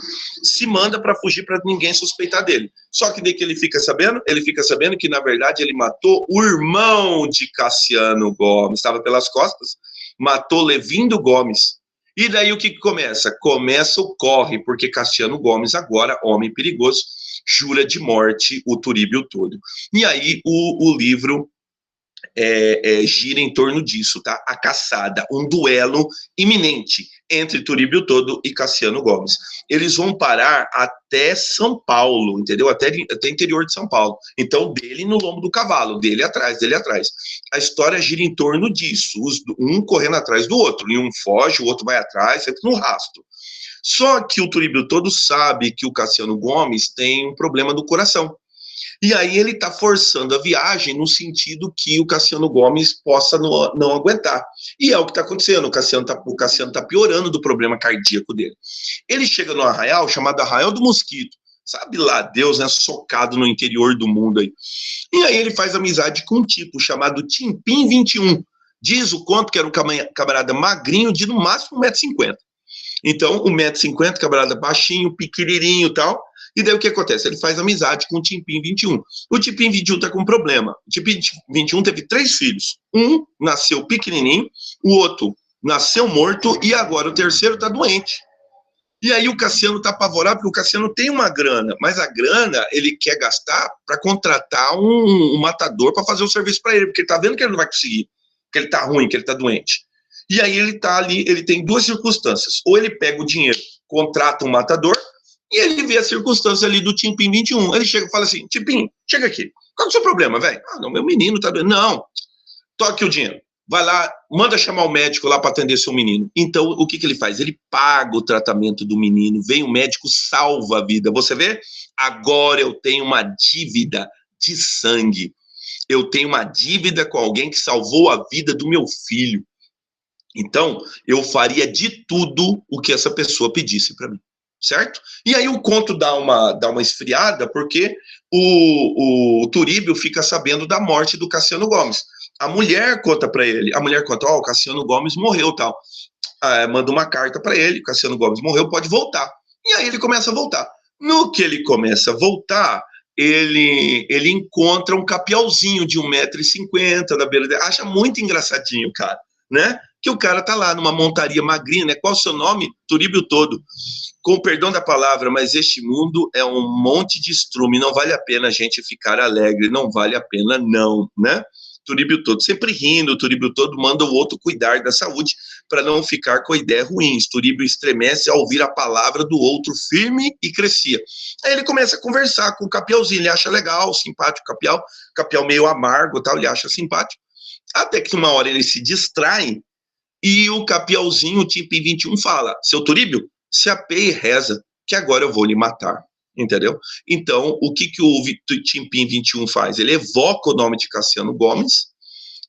Se manda para fugir para ninguém suspeitar dele. Só que daí que ele fica sabendo que, na verdade, ele matou o irmão de Cassiano Gomes, estava pelas costas, matou Levindo Gomes. E daí o que começa? Começa o corre, porque Cassiano Gomes, agora, homem perigoso, jura de morte o Turíbio Todo. E aí o livro gira em torno disso, tá? A caçada, um duelo iminente entre Turíbio Todo e Cassiano Gomes. Eles vão parar até São Paulo, entendeu? Até interior de São Paulo. Então, dele no lombo do cavalo, dele atrás. A história gira em torno disso, um correndo atrás do outro, e um foge, o outro vai atrás, sempre no rastro. Só que o Turíbio Todo sabe que o Cassiano Gomes tem um problema do coração. E aí ele está forçando a viagem no sentido que o Cassiano Gomes possa não aguentar. E é o que está acontecendo, o Cassiano tá piorando do problema cardíaco dele. Ele chega no arraial chamado Arraial do Mosquito, sabe lá Deus, né, socado no interior do mundo aí. E aí ele faz amizade com um tipo chamado Timpim 21. Diz o conto que era um camarada magrinho de no máximo 1,50 m. Então, 1,50 m, camarada baixinho, pequenininho e tal. E daí o que acontece? Ele faz amizade com o Timpim 21. O Timpim 21 tá com um problema. O Timpim 21 teve 3 filhos. Um nasceu pequenininho, o outro nasceu morto e agora o terceiro tá doente. E aí o Cassiano tá apavorado porque o Cassiano tem uma grana, mas a grana ele quer gastar para contratar um matador para fazer o serviço para ele, porque ele tá vendo que ele não vai conseguir, que ele tá ruim, que ele tá doente. E aí ele tá ali, ele tem 2 circunstâncias. Ou ele pega o dinheiro, contrata um matador, e ele vê a circunstância ali do Timpim 21. Ele chega e fala assim, Timpim, chega aqui. Qual é o seu problema, velho? Ah, não, meu menino tá doente. Não, toque o dinheiro. Vai lá, manda chamar o médico lá para atender seu menino. Então, o que ele faz? Ele paga o tratamento do menino, vem o médico, salva a vida. Você vê? Agora eu tenho uma dívida de sangue. Eu tenho uma dívida com alguém que salvou a vida do meu filho. Então, eu faria de tudo o que essa pessoa pedisse para mim, certo? E aí o conto dá uma esfriada, porque o Turíbio fica sabendo da morte do Cassiano Gomes. A mulher conta para ele, a mulher conta, o Cassiano Gomes morreu, tal. Manda uma carta para ele, o Cassiano Gomes morreu, pode voltar. E aí ele começa a voltar. No que ele começa a voltar, ele encontra um capialzinho de 1,50 m na beira dele. Acha muito engraçadinho, cara, né? Que o cara tá lá numa montaria magrinha, né? Qual o seu nome? Turíbio todo. Com o perdão da palavra, mas este mundo é um monte de estrume, não vale a pena a gente ficar alegre, não vale a pena não, né? Turíbio todo, sempre rindo, o Turíbio todo manda o outro cuidar da saúde para não ficar com a ideia ruim. Turíbio estremece ao ouvir a palavra do outro firme e crescia. Aí ele começa a conversar com o Capialzinho, ele acha legal, simpático o Capial meio amargo, tal, ele acha simpático. Até que uma hora ele se distrai e o Capialzinho, o Timpim 21, fala, seu Turíbio, se apeie e reza, que agora eu vou lhe matar. Entendeu? Então, o que o Timpim 21 faz? Ele evoca o nome de Cassiano Gomes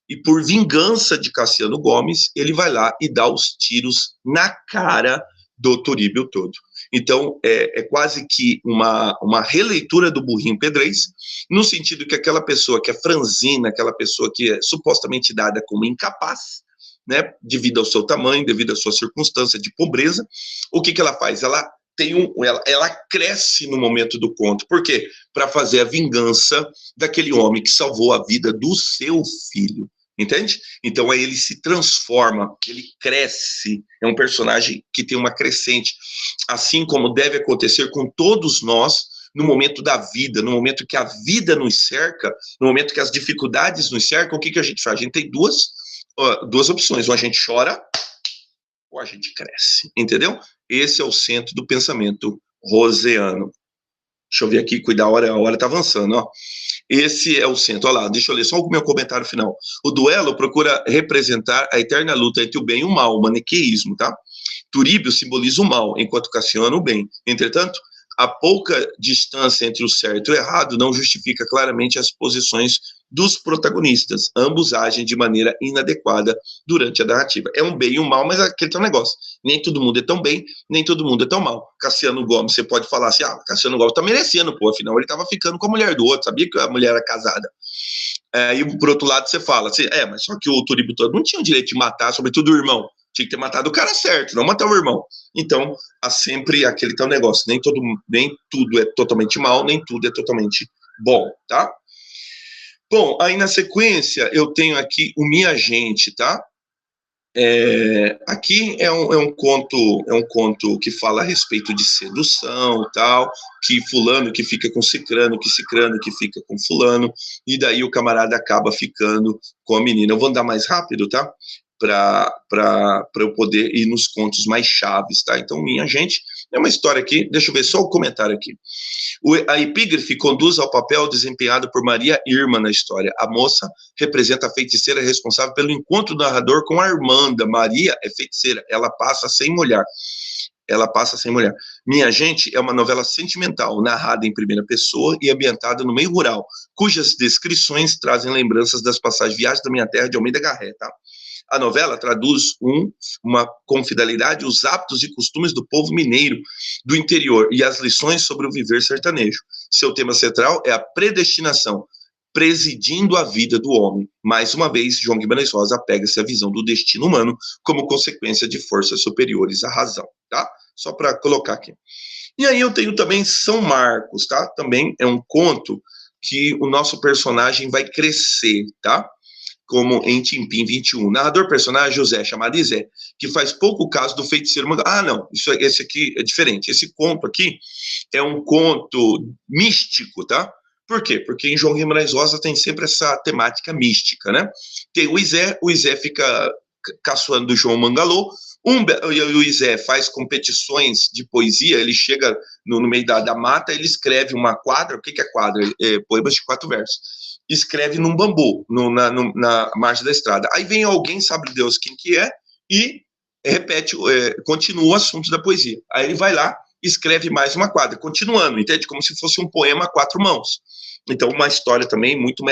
e, por vingança de Cassiano Gomes, ele vai lá e dá os tiros na cara do Turíbio todo. Então, é quase que uma releitura do Burrinho Pedrez, no sentido que aquela pessoa que é franzina, aquela pessoa que é supostamente dada como incapaz, né, devido ao seu tamanho, devido à sua circunstância de pobreza, o que ela faz? Ela cresce no momento do conto. Por quê? Para fazer a vingança daquele homem que salvou a vida do seu filho. Entende? Então aí ele se transforma, ele cresce, é um personagem que tem uma crescente, assim como deve acontecer com todos nós no momento da vida, no momento que a vida nos cerca, no momento que as dificuldades nos cercam, o que a gente faz? A gente tem duas opções, ou a gente chora, ou a gente cresce, entendeu? Esse é o centro do pensamento roseano. Deixa eu ver aqui, cuidar, a hora tá avançando, ó. Esse é o centro, olha lá, deixa eu ler só o meu comentário final. O duelo procura representar a eterna luta entre o bem e o mal, o maniqueísmo, tá? Turíbio simboliza o mal, enquanto Cassiano o bem. Entretanto, a pouca distância entre o certo e o errado não justifica claramente as posições dos protagonistas. Ambos agem de maneira inadequada durante a narrativa. É um bem e um mal, mas aquele é um negócio. Nem todo mundo é tão bem, nem todo mundo é tão mal. Cassiano Gomes, você pode falar assim, Cassiano Gomes tá merecendo, pô, afinal ele tava ficando com a mulher do outro, sabia que a mulher era casada. E por outro lado você fala assim, mas só que o Turíbio todo não tinha o direito de matar, sobretudo o irmão. Tinha que ter matado o cara certo, não matar o irmão. Então, há sempre aquele tal negócio. Nem tudo é totalmente mal, nem tudo é totalmente bom, tá? Bom, aí na sequência eu tenho aqui o Minha Gente, tá? Aqui é um conto que fala a respeito de sedução, tal, que fulano que fica com cicrano que fica com fulano, e daí o camarada acaba ficando com a menina. Eu vou andar mais rápido, tá? Para eu poder ir nos contos mais chaves, tá? Então, Minha Gente, é uma história aqui, deixa eu ver só o comentário aqui. A epígrafe conduz ao papel desempenhado por Maria Irma na história. A moça representa a feiticeira responsável pelo encontro do narrador com a Armanda. Maria é feiticeira, ela passa sem molhar. ela passa sem mulher. Minha Gente é uma novela sentimental, narrada em primeira pessoa e ambientada no meio rural, cujas descrições trazem lembranças das passagens Viagem da Minha Terra de Almeida Garré, tá? A novela traduz com fidelidade os hábitos e costumes do povo mineiro do interior e as lições sobre o viver sertanejo. Seu tema central é a predestinação, presidindo a vida do homem. Mais uma vez, João Guimarães Rosa apega-se à visão do destino humano como consequência de forças superiores à razão, tá? Só para colocar aqui. E aí eu tenho também São Marcos, tá? Também é um conto que o nosso personagem vai crescer, tá? Como em Timpim 21. Narrador personagem José, chamado Izé, que faz pouco caso do feiticeiro Mangalô. Ah, não, esse aqui é diferente. Esse conto aqui é um conto místico, tá? Por quê? Porque em João Guimarães Rosa tem sempre essa temática mística, né? Tem o Izé fica caçoando do João Mangalô, o Izé faz competições de poesia, ele chega no meio da mata, ele escreve uma quadra. O que é quadra? Poemas de 4 versos. Escreve num bambu, na margem da estrada. Aí vem alguém, sabe Deus quem que é, e repete, continua o assunto da poesia. Aí ele vai lá, escreve mais uma quadra, continuando, entende? Como se fosse um poema a 4 mãos. Então, uma história também muito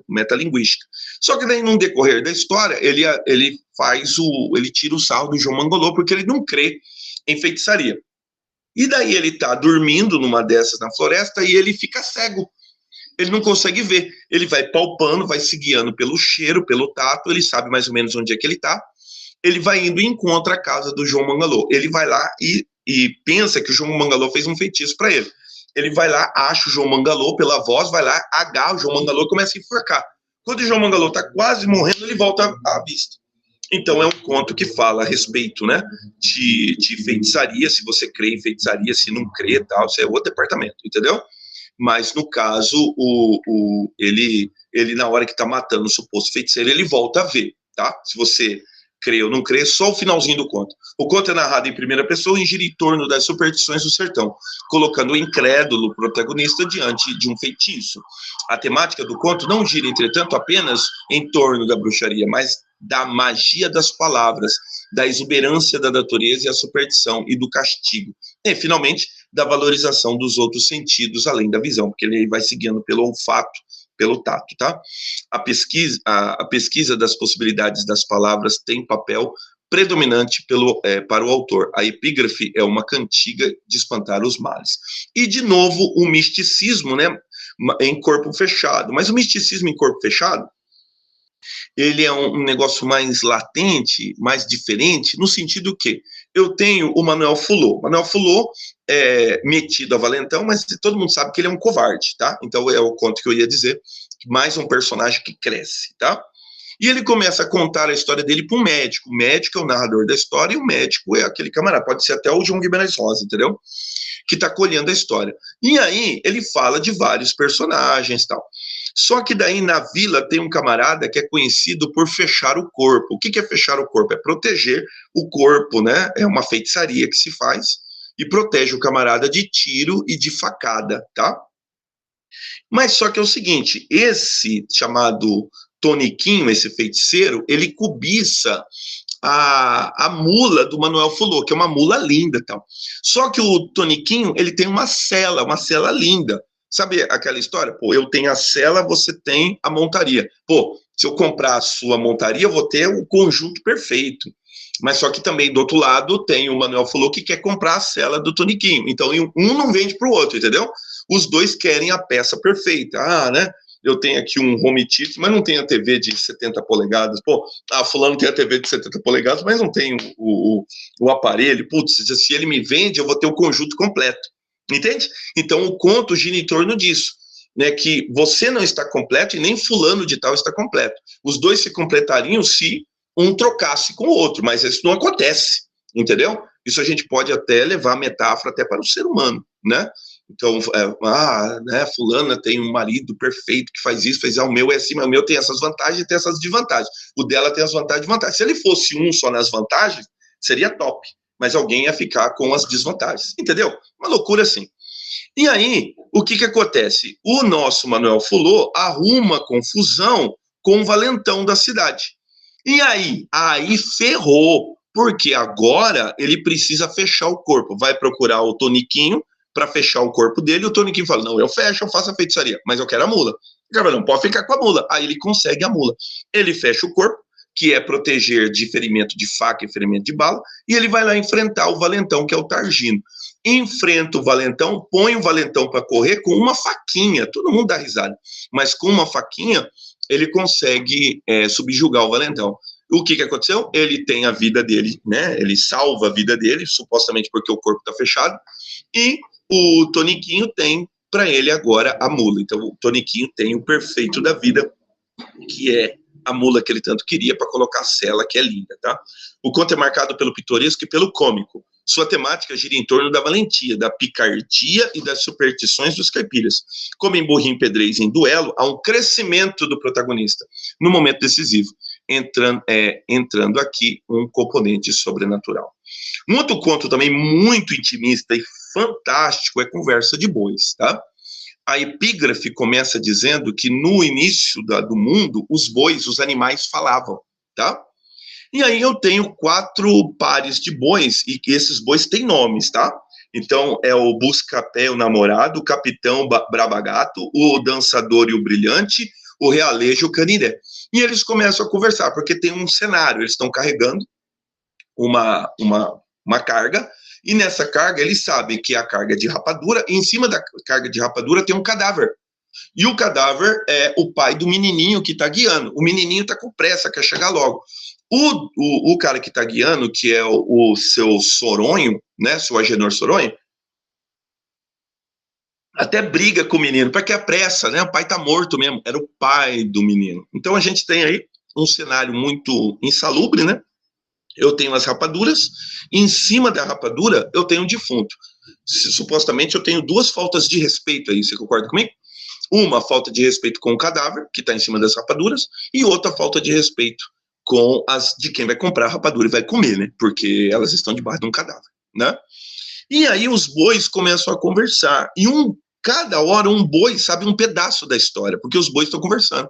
metalinguística. Só que daí, no decorrer da história, ele tira o sarro do João Mangalô, porque ele não crê em feitiçaria. E daí ele tá dormindo numa dessas na floresta e ele fica cego. Ele não consegue ver. Ele vai palpando, vai se guiando pelo cheiro, pelo tato, ele sabe mais ou menos onde é que ele tá. Ele vai indo e encontra a casa do João Mangalô. Ele vai lá e pensa que o João Mangalô fez um feitiço para ele. Ele vai lá, acha o João Mangalô pela voz, vai lá, agarra o João Mangalô e começa a enforcar. Quando o João Mangalô está quase morrendo, ele volta à vista. Então é um conto que fala a respeito, né, de feitiçaria, se você crê em feitiçaria, se não crê, tal, isso é outro departamento, entendeu? Mas no caso, ele na hora que está matando o suposto feiticeiro, ele volta a ver, tá? Se você crê ou não crê, só o finalzinho do conto. O conto é narrado em primeira pessoa e gira em torno das superstições do sertão, colocando o incrédulo protagonista diante de um feitiço. A temática do conto não gira, entretanto, apenas em torno da bruxaria, mas da magia das palavras, da exuberância da natureza e a superstição e do castigo. E, finalmente, da valorização dos outros sentidos, além da visão, porque ele vai seguindo pelo olfato, pelo tato, tá? A pesquisa das possibilidades das palavras tem papel predominante para o autor. A epígrafe é uma cantiga de espantar os males. E, de novo, o misticismo, né, em corpo fechado. Mas o misticismo em corpo fechado, ele é um negócio mais latente, mais diferente, no sentido que eu tenho o Manuel Fulô. Manuel Fulô é metido a valentão, mas todo mundo sabe que ele é um covarde, tá? Então é o conto que eu ia dizer, mais um personagem que cresce, tá? E ele começa a contar a história dele para um médico. O médico é o narrador da história e o médico é aquele camarada, pode ser até o João Guimarães Rosa, entendeu? Que está colhendo a história. E aí ele fala de vários personagens e tal. Só que daí na vila tem um camarada que é conhecido por fechar o corpo. O que é fechar o corpo? É proteger o corpo, né? É uma feitiçaria que se faz e protege o camarada de tiro e de facada, tá? Mas só que é o seguinte, esse chamado Toniquinho, esse feiticeiro, ele cobiça a mula do Manuel Fulô, que é uma mula linda e tal. Só que o Toniquinho, ele tem uma cela linda. Sabe aquela história? Pô, eu tenho a cela, você tem a montaria. Pô, se eu comprar a sua montaria, eu vou ter o conjunto perfeito. Mas só que também, do outro lado, tem o Manuel Fulô que quer comprar a cela do Toniquinho. Então, um não vende para o outro, entendeu? Os dois querem a peça perfeita. Ah, né? Eu tenho aqui um home theater, mas não tenho a TV de 70 polegadas. Pô, fulano tem a TV de 70 polegadas, mas não tem o aparelho. Putz, se ele me vende, eu vou ter o conjunto completo. Entende? Então, o conto gira em torno disso, né? Que você não está completo e nem fulano de tal está completo. Os dois se completariam se um trocasse com o outro, mas isso não acontece, entendeu? Isso a gente pode até levar a metáfora até para o ser humano, né? Então, né, fulana tem um marido perfeito que faz isso, o meu é assim, mas o meu tem essas vantagens e tem essas desvantagens. O dela tem as vantagens e desvantagens. Se ele fosse um só nas vantagens, seria top, mas alguém ia ficar com as desvantagens, entendeu? Uma loucura assim. E aí, o que acontece? O nosso Manuel Fulô arruma confusão com o valentão da cidade. E aí ferrou, porque agora ele precisa fechar o corpo. Vai procurar o Toniquinho para fechar o corpo dele, e o Toniquinho fala, não, eu fecho, eu faço a feitiçaria, mas eu quero a mula. O cara fala, não, pode ficar com a mula. Aí ele consegue a mula. Ele fecha o corpo, que é proteger de ferimento de faca e ferimento de bala, e ele vai lá enfrentar o valentão, que é o Targino. Enfrenta o valentão, põe o valentão para correr com uma faquinha, todo mundo dá risada, mas com uma faquinha ele consegue subjugar o valentão. O que aconteceu? Ele tem a vida dele, né? Ele salva a vida dele, supostamente porque o corpo está fechado, e o Toniquinho tem para ele agora a mula. Então o Toniquinho tem o perfeito da vida, que é a mula que ele tanto queria para colocar a cela, que é linda, tá? O conto é marcado pelo pitoresco e pelo cômico. Sua temática gira em torno da valentia, da picardia e das superstições dos caipiras. Como em Burrinho Pedrez em Duelo, há um crescimento do protagonista no momento decisivo, entrando aqui um componente sobrenatural. Um outro conto também muito intimista e fantástico é Conversa de Bois, tá? A epígrafe começa dizendo que no início do mundo, os bois, os animais falavam, tá? E aí eu tenho 4 pares de bois, e esses bois têm nomes, tá? Então é o Buscapé, o namorado, o Capitão Brabagato, o Dançador e o Brilhante, o Realejo e o Canindé. E eles começam a conversar, porque tem um cenário, eles estão carregando uma carga, e nessa carga eles sabem que é a carga de rapadura, e em cima da carga de rapadura tem um cadáver. E o cadáver é o pai do menininho que está guiando. O menininho está com pressa, quer chegar logo. O cara que está guiando, que é o seu Soronho, né, seu Agenor Soronho, até briga com o menino, para que a pressa, né? O pai está morto mesmo, era o pai do menino. Então a gente tem aí um cenário muito insalubre, né? Eu tenho as rapaduras, e em cima da rapadura eu tenho um defunto. Supostamente eu tenho 2 faltas de respeito aí, você concorda comigo? Uma falta de respeito com o cadáver, que está em cima das rapaduras, e outra falta de respeito com as de quem vai comprar a rapadura e vai comer, né? Porque elas estão debaixo de um cadáver, né? E aí os bois começam a conversar, e cada hora um boi sabe um pedaço da história, porque os bois estão conversando.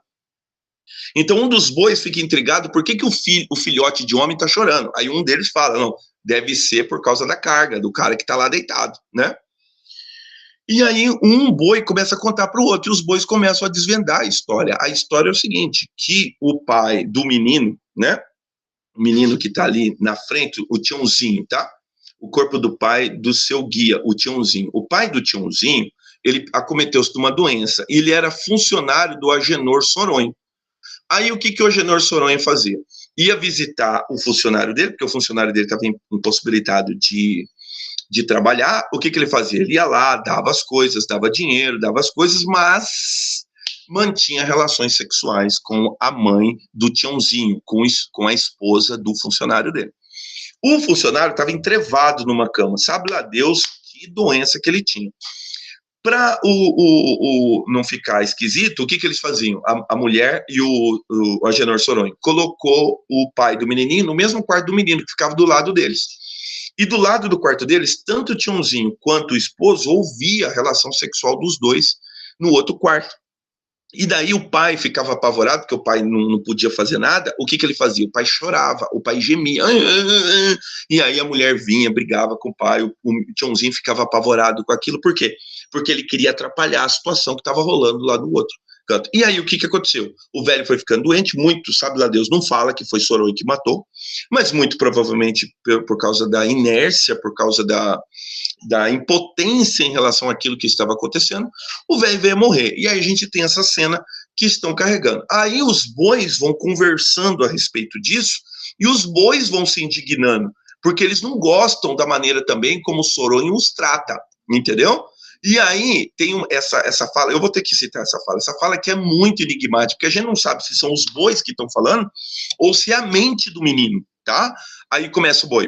Então um dos bois fica intrigado, por que o filhote de homem está chorando? Aí um deles fala, não, deve ser por causa da carga, do cara que está lá deitado, né? E aí um boi começa a contar para o outro, e os bois começam a desvendar a história. A história é o seguinte, que o pai do menino, né, o menino que está ali na frente, o Tiãozinho, tá? O corpo do pai do seu guia, o Tiãozinho. O pai do Tiãozinho, ele acometeu-se de uma doença, e ele era funcionário do Agenor Soronho. Aí o que o Agenor Soronho fazia? Ia visitar o funcionário dele, porque o funcionário dele estava impossibilitado de trabalhar. O que ele fazia? Ele ia lá, dava as coisas, dava dinheiro, dava as coisas, mas mantinha relações sexuais com a mãe do Tiãozinho, com a esposa do funcionário dele. O funcionário estava entrevado numa cama, sabe lá Deus que doença que ele tinha. Para não ficar esquisito, o que eles faziam? A mulher e o Agenor Soronho colocou o pai do menininho no mesmo quarto do menino, que ficava do lado deles. E do lado do quarto deles, tanto o Tiãozinho quanto o esposo ouvia a relação sexual dos dois no outro quarto. E daí o pai ficava apavorado, porque o pai não podia fazer nada. O que ele fazia? O pai chorava, o pai gemia. E aí a mulher vinha, brigava com o pai, o Tiãozinho ficava apavorado com aquilo. Por quê? Porque ele queria atrapalhar a situação que estava rolando lá do outro canto. E aí o que aconteceu? O velho foi ficando doente, muito, sabe lá Deus, não fala que foi Soronho que matou, mas muito provavelmente por causa da inércia, por causa da impotência em relação àquilo que estava acontecendo, o velho veio morrer. E aí a gente tem essa cena que estão carregando. Aí os bois vão conversando a respeito disso, e os bois vão se indignando, porque eles não gostam da maneira também como o Soronho os trata, entendeu? E aí tem essa fala, eu vou ter que citar essa fala que é muito enigmática, porque a gente não sabe se são os bois que estão falando, ou se é a mente do menino, tá? Aí começa o boi,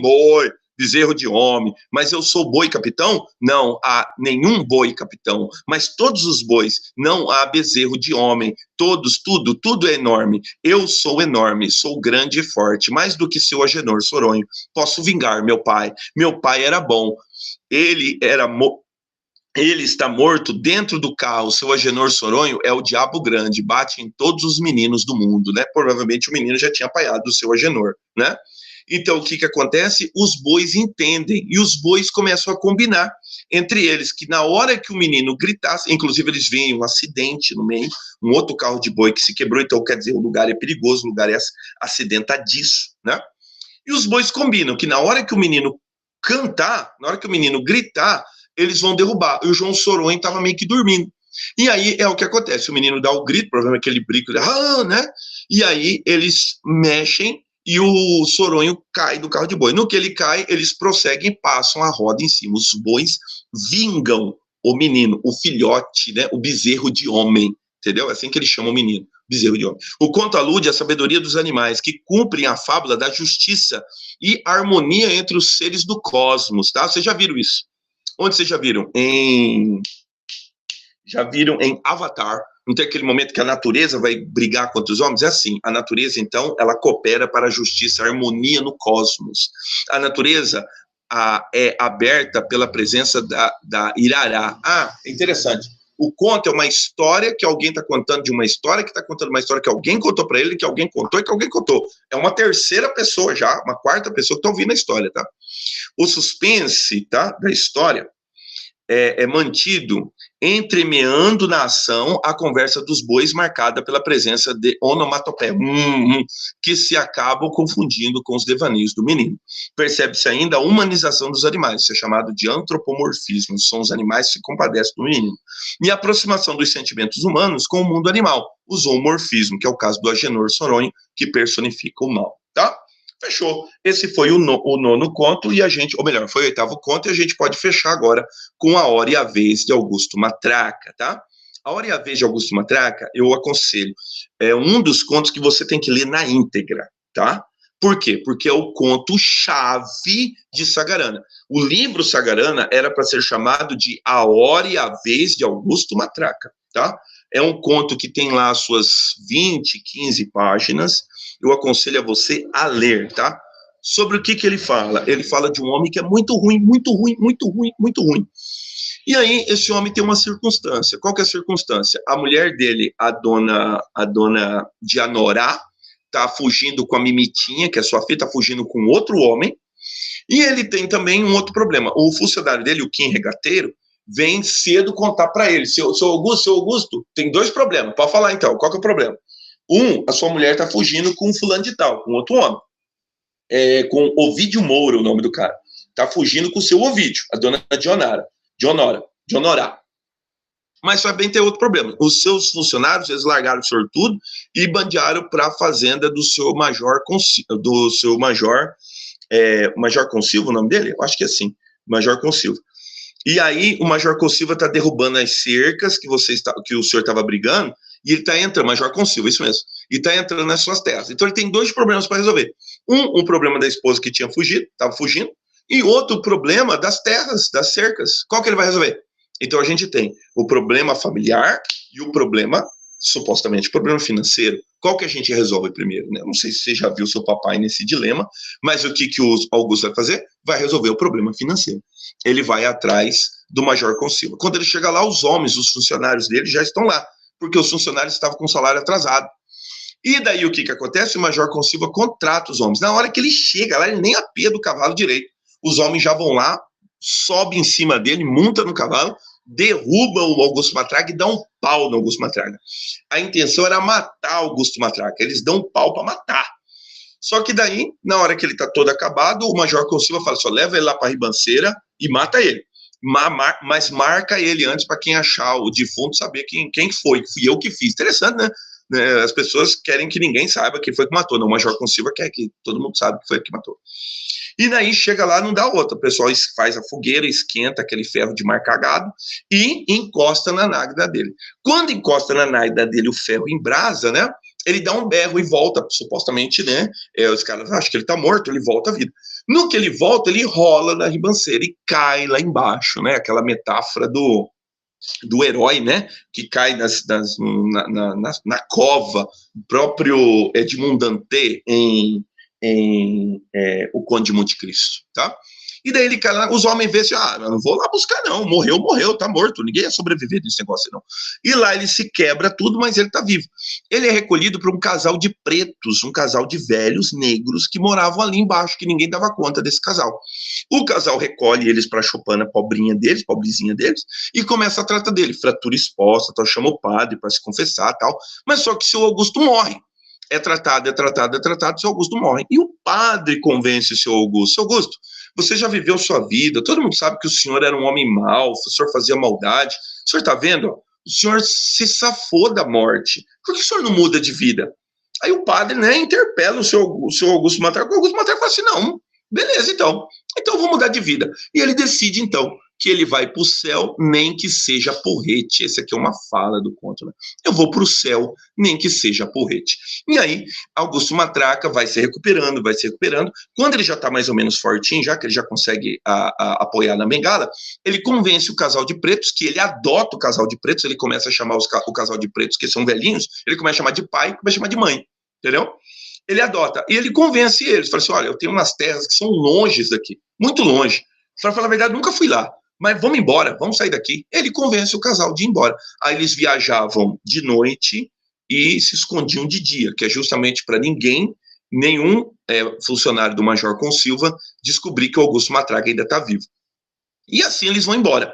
boi, bezerro de homem, mas eu sou boi capitão? Não há nenhum boi capitão, mas todos os bois, não há bezerro de homem, todos, tudo é enorme, eu sou enorme, sou grande e forte, mais do que seu Agenor Soronho, posso vingar meu pai era bom, ele era ele está morto dentro do carro, seu Agenor Soronho é o diabo grande, bate em todos os meninos do mundo, né? Provavelmente o menino já tinha apanhado o seu Agenor, né? Então, o que que acontece? Os bois entendem, e os bois começam a combinar entre eles, que na hora que o menino gritasse, inclusive eles veem um acidente no meio, um outro carro de boi que se quebrou, então quer dizer, o lugar é perigoso, o lugar é acidentadiço, né? E os bois combinam que na hora que o menino cantar, na hora que o menino gritar, eles vão derrubar. E o João Soronho estava meio que dormindo. E aí é o que acontece, o menino dá o grito, provavelmente aquele brinco, né? E aí eles mexem e o Soronho cai do carro de boi. No que ele cai, eles prosseguem e passam a roda em cima. Os bois vingam o menino, o filhote, né? O bezerro de homem, entendeu? É assim que eles chamam o menino, bezerro de homem. O conto alude à sabedoria dos animais, que cumprem a fábula da justiça e harmonia entre os seres do cosmos, tá? Vocês já viram isso? Onde vocês já viram? Já viram em Avatar? Não tem aquele momento que a natureza vai brigar contra os homens? É assim, a natureza, então, ela coopera para a justiça, a harmonia no cosmos. A natureza é aberta pela presença da Irará. Ah, interessante. O conto é uma história que alguém está contando de uma história que está contando uma história que alguém contou para ele, que alguém contou e que alguém contou. É uma terceira pessoa já, uma quarta pessoa que está ouvindo a história, tá? O suspense, tá, da história é mantido entremeando na ação a conversa dos bois marcada pela presença de onomatopeia, que se acabam confundindo com os devaneios do menino. Percebe-se ainda a humanização dos animais, isso é chamado de antropomorfismo, são os animais que se compadecem do menino. E a aproximação dos sentimentos humanos com o mundo animal, o zoomorfismo, que é o caso do Agenor Soronho, que personifica o mal, tá? Fechou. Esse foi o nono conto e a gente, ou melhor, foi o oitavo conto e a gente pode fechar agora com A Hora e a Vez de Augusto Matraca, tá? A Hora e a Vez de Augusto Matraca, eu aconselho, é um dos contos que você tem que ler na íntegra, tá? Por quê? Porque é o conto-chave de Sagarana. O livro Sagarana era para ser chamado de A Hora e a Vez de Augusto Matraca, tá? É um conto que tem lá as suas 20, 15 páginas. Eu aconselho a você a ler, tá? Sobre o que que ele fala? Ele fala de um homem que é muito ruim, muito ruim, muito ruim, muito ruim. E aí esse homem tem uma circunstância. Qual que é a circunstância? A mulher dele, a dona Dianorá, tá fugindo com a Mimitinha, que é sua filha, tá fugindo com outro homem. E ele tem também um outro problema. O funcionário dele, o Kim Regateiro, vem cedo contar para ele. Seu Augusto, tem dois problemas. Pode falar então, qual que é o problema? A sua mulher tá fugindo com um fulano de tal, com outro homem. Com Ovidio Moura, o nome do cara. Tá fugindo com o seu Ovidio, a dona Dionorá. Mas também tem outro problema. Os seus funcionários, eles largaram o sortudo e bandearam para a fazenda do seu Major Consilva, o nome dele? Eu acho que é assim, Major Consilva. E aí o Major Consilva está derrubando as cercas que o senhor estava brigando, e ele está entrando, Major Consilva, isso mesmo, e está entrando nas suas terras. Então ele tem dois problemas para resolver. Um problema da esposa que tinha fugido, estava fugindo, e outro problema das terras, das cercas. Qual que ele vai resolver? Então a gente tem o problema familiar e o problema, supostamente, o problema financeiro. Qual que a gente resolve primeiro? Né? Não sei se você já viu seu papai nesse dilema, mas o que o Augusto vai fazer? Vai resolver o problema financeiro. Ele vai atrás do Major Consilva. Quando ele chega lá, os homens, os funcionários dele já estão lá, porque os funcionários estavam com o salário atrasado. E daí o que acontece? O Major Consilva contrata os homens. Na hora que ele chega lá, ele nem apia do cavalo direito. Os homens já vão lá, sobe em cima dele, monta no cavalo, derruba o Augusto Matraca e dá um pau no Augusto Matraca. A intenção era matar Augusto Matraca. Eles dão um pau para matar. Só que daí, na hora que ele está todo acabado, o Major Consilva fala só, leva ele lá para a ribanceira e mata ele. Mas marca ele antes para quem achar o defunto saber quem foi. Fui eu que fiz. Interessante, né? As pessoas querem que ninguém saiba quem foi que matou. Não, o Major Consilva quer que todo mundo saiba que foi que matou. E daí chega lá, não dá outra. O pessoal faz a fogueira, esquenta aquele ferro de mar cagado e encosta na náguida dele. Quando encosta na náguida dele o ferro em brasa, né? Ele dá um berro e volta, supostamente, né? Os caras acham que ele tá morto, ele volta à vida. No que ele volta, ele rola na ribanceira e cai lá embaixo, né? Aquela metáfora do herói, né? Que cai na cova, o próprio Edmond Dantès em O Conde de Monte Cristo, tá? E daí ele cai lá, os homens vêem assim, eu não vou lá buscar não, morreu, tá morto, ninguém ia sobreviver desse negócio não. E lá ele se quebra tudo, mas ele tá vivo. Ele é recolhido por um casal de pretos, um casal de velhos negros que moravam ali embaixo, que ninguém dava conta desse casal. O casal recolhe eles pra choupana pobrinha deles, pobrezinha deles, e começa a tratar dele, fratura exposta, tal, chama o padre para se confessar, tal, mas só que o seu Augusto morre. É tratado, o seu Augusto morre. E o padre convence o seu Augusto. Seu Augusto, você já viveu sua vida, todo mundo sabe que o senhor era um homem mau, o senhor fazia maldade. O senhor está vendo? O senhor se safou da morte. Por que o senhor não muda de vida? Aí o padre, né, interpela o seu Augusto Matraca. O Augusto Matraca fala assim, não, beleza, então eu vou mudar de vida. E ele decide, então, que ele vai para o céu, nem que seja porrete. Essa aqui é uma fala do conto, né? Eu vou para o céu, nem que seja porrete. E aí, Augusto Matraca vai se recuperando. Quando ele já está mais ou menos fortinho, já que ele já consegue apoiar na bengala, ele convence o casal de pretos, que ele adota o casal de pretos, ele começa a chamar o casal de pretos, que são velhinhos, ele começa a chamar de pai, começa a chamar de mãe, entendeu? Ele adota, e ele convence eles, fala assim, olha, eu tenho umas terras que são longes daqui, muito longe. Para falar a verdade, nunca fui lá. Mas vamos embora, vamos sair daqui. Ele convence o casal de ir embora. Aí eles viajavam de noite e se escondiam de dia, que é justamente para nenhum funcionário do Major Consilva descobrir que o Augusto Matraca ainda está vivo. E assim eles vão embora.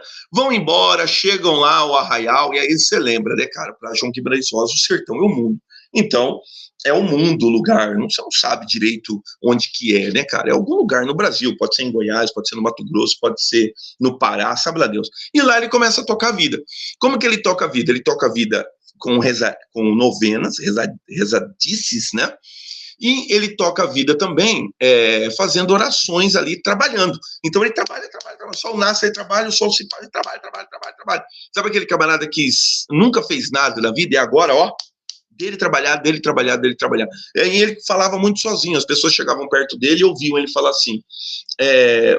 Chegam lá ao Arraial, e aí você lembra, né, cara, para João Guimarães Rosa, o sertão é o mundo. Então, é o mundo o lugar, você não sabe direito onde que é, né, cara? É algum lugar no Brasil, pode ser em Goiás, pode ser no Mato Grosso, pode ser no Pará, sabe lá Deus. E lá ele começa a tocar a vida. Como que ele toca a vida? Ele toca a vida com novenas, rezadices, né? E ele toca a vida também fazendo orações ali, trabalhando. Então ele trabalha, o sol nasce, ele trabalha, o sol se faz, ele trabalha. Sabe aquele camarada que nunca fez nada na vida e agora, ó, dele trabalhar. E aí ele falava muito sozinho, as pessoas chegavam perto dele e ouviam ele falar assim,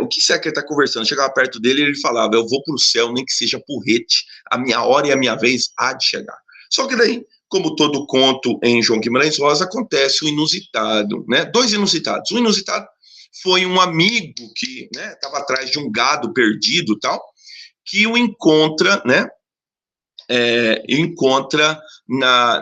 o que será que ele está conversando? Chegava perto dele e ele falava, eu vou para o céu, nem que seja porrete, a minha hora e a minha vez há de chegar. Só que daí, como todo conto em João Guimarães Rosa, acontece o inusitado, né? Dois inusitados. O inusitado foi um amigo que estava atrás de um gado perdido, tal, que o encontra, né?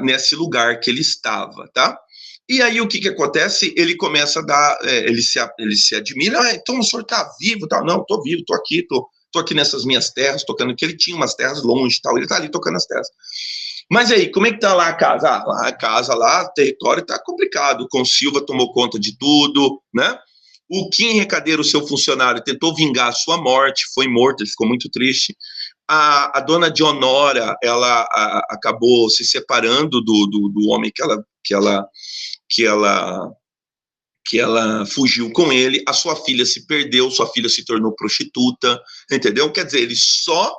Nesse lugar que ele estava, tá? E aí o que acontece? Ele começa a dar, ele se admira, então o senhor tá vivo, tal? Não, tô vivo, tô aqui nessas minhas terras, tocando, que ele tinha umas terras longe, tal, ele tá ali tocando as terras. Mas aí, como é que tá lá a casa? A casa lá, o território tá complicado, o Consilva tomou conta de tudo, né? O Kim Recadeiro, seu funcionário, tentou vingar a sua morte, foi morto, ele ficou muito triste. A dona Dionora, ela acabou se separando do homem que ela fugiu com ele. A sua filha se perdeu, sua filha se tornou prostituta, entendeu? Quer dizer, ele só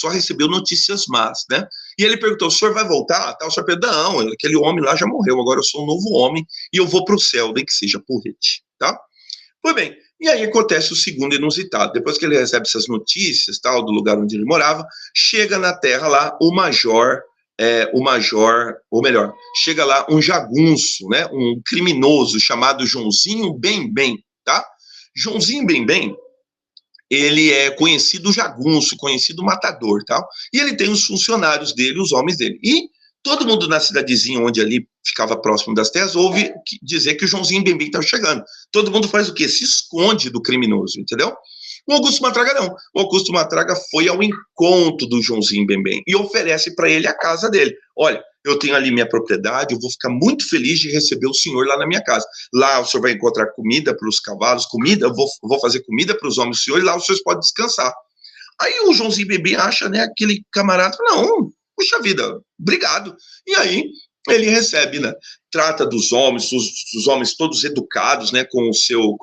recebeu notícias más, né? E ele perguntou, o senhor vai voltar? O senhor perguntou, não, aquele homem lá já morreu, agora eu sou um novo homem e eu vou para o céu, nem que seja porrete, tá? Pois bem, e aí acontece o segundo inusitado. Depois que ele recebe essas notícias, tal, do lugar onde ele morava, chega na terra lá chega lá um jagunço, né? Um criminoso chamado Joãozinho Bem-Bem, tá? Joãozinho Bem-Bem, ele é conhecido jagunço, conhecido matador, tal. E ele tem os funcionários dele, os homens dele. E todo mundo na cidadezinha onde ali ficava próximo das terras ouve dizer que o Joãozinho Bem-Bem estava chegando. Todo mundo faz o quê? Se esconde do criminoso, entendeu? O Augusto Matraga não. O Augusto Matraga foi ao encontro do Joãozinho Bem-Bem e oferece para ele a casa dele. Olha, eu tenho ali minha propriedade, eu vou ficar muito feliz de receber o senhor lá na minha casa. Lá o senhor vai encontrar comida para os cavalos, eu vou fazer comida para os homens do senhor e lá os senhores podem descansar. Aí o Joãozinho Bem-Bem acha, né, aquele camarada, não, puxa vida, obrigado. E aí ele recebe, né, trata dos homens, os homens todos educados, né, com o seu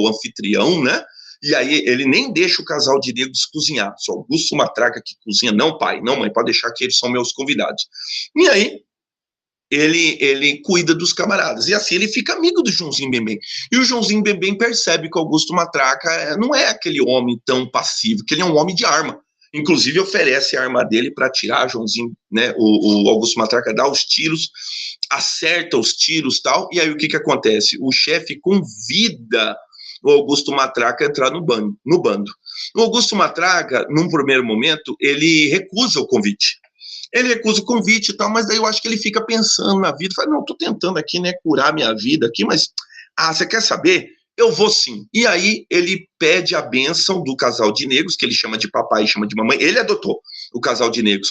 anfitrião, né, e aí ele nem deixa o casal de negros cozinhar, só Augusto Matraca que cozinha, não pai, não mãe, pode deixar que eles são meus convidados. E aí ele cuida dos camaradas, e assim ele fica amigo do Joãozinho Bem-Bem. E o Joãozinho Bem-Bem percebe que Augusto Matraca não é aquele homem tão passivo, que ele é um homem de arma. Inclusive oferece a arma dele para atirar, Joãozinho, né? O Augusto Matraca dá os tiros, acerta os tiros, tal. E aí o que acontece? O chefe convida o Augusto Matraca entrar no bando. O Augusto Matraca, num primeiro momento, ele recusa o convite. Ele recusa o convite e tal, mas daí eu acho que ele fica pensando na vida, fala, não, tô tentando aqui, né, curar minha vida aqui, mas, você quer saber? Eu vou sim. E aí ele pede a bênção do casal de negros, que ele chama de papai e chama de mamãe, ele adotou o casal de negros,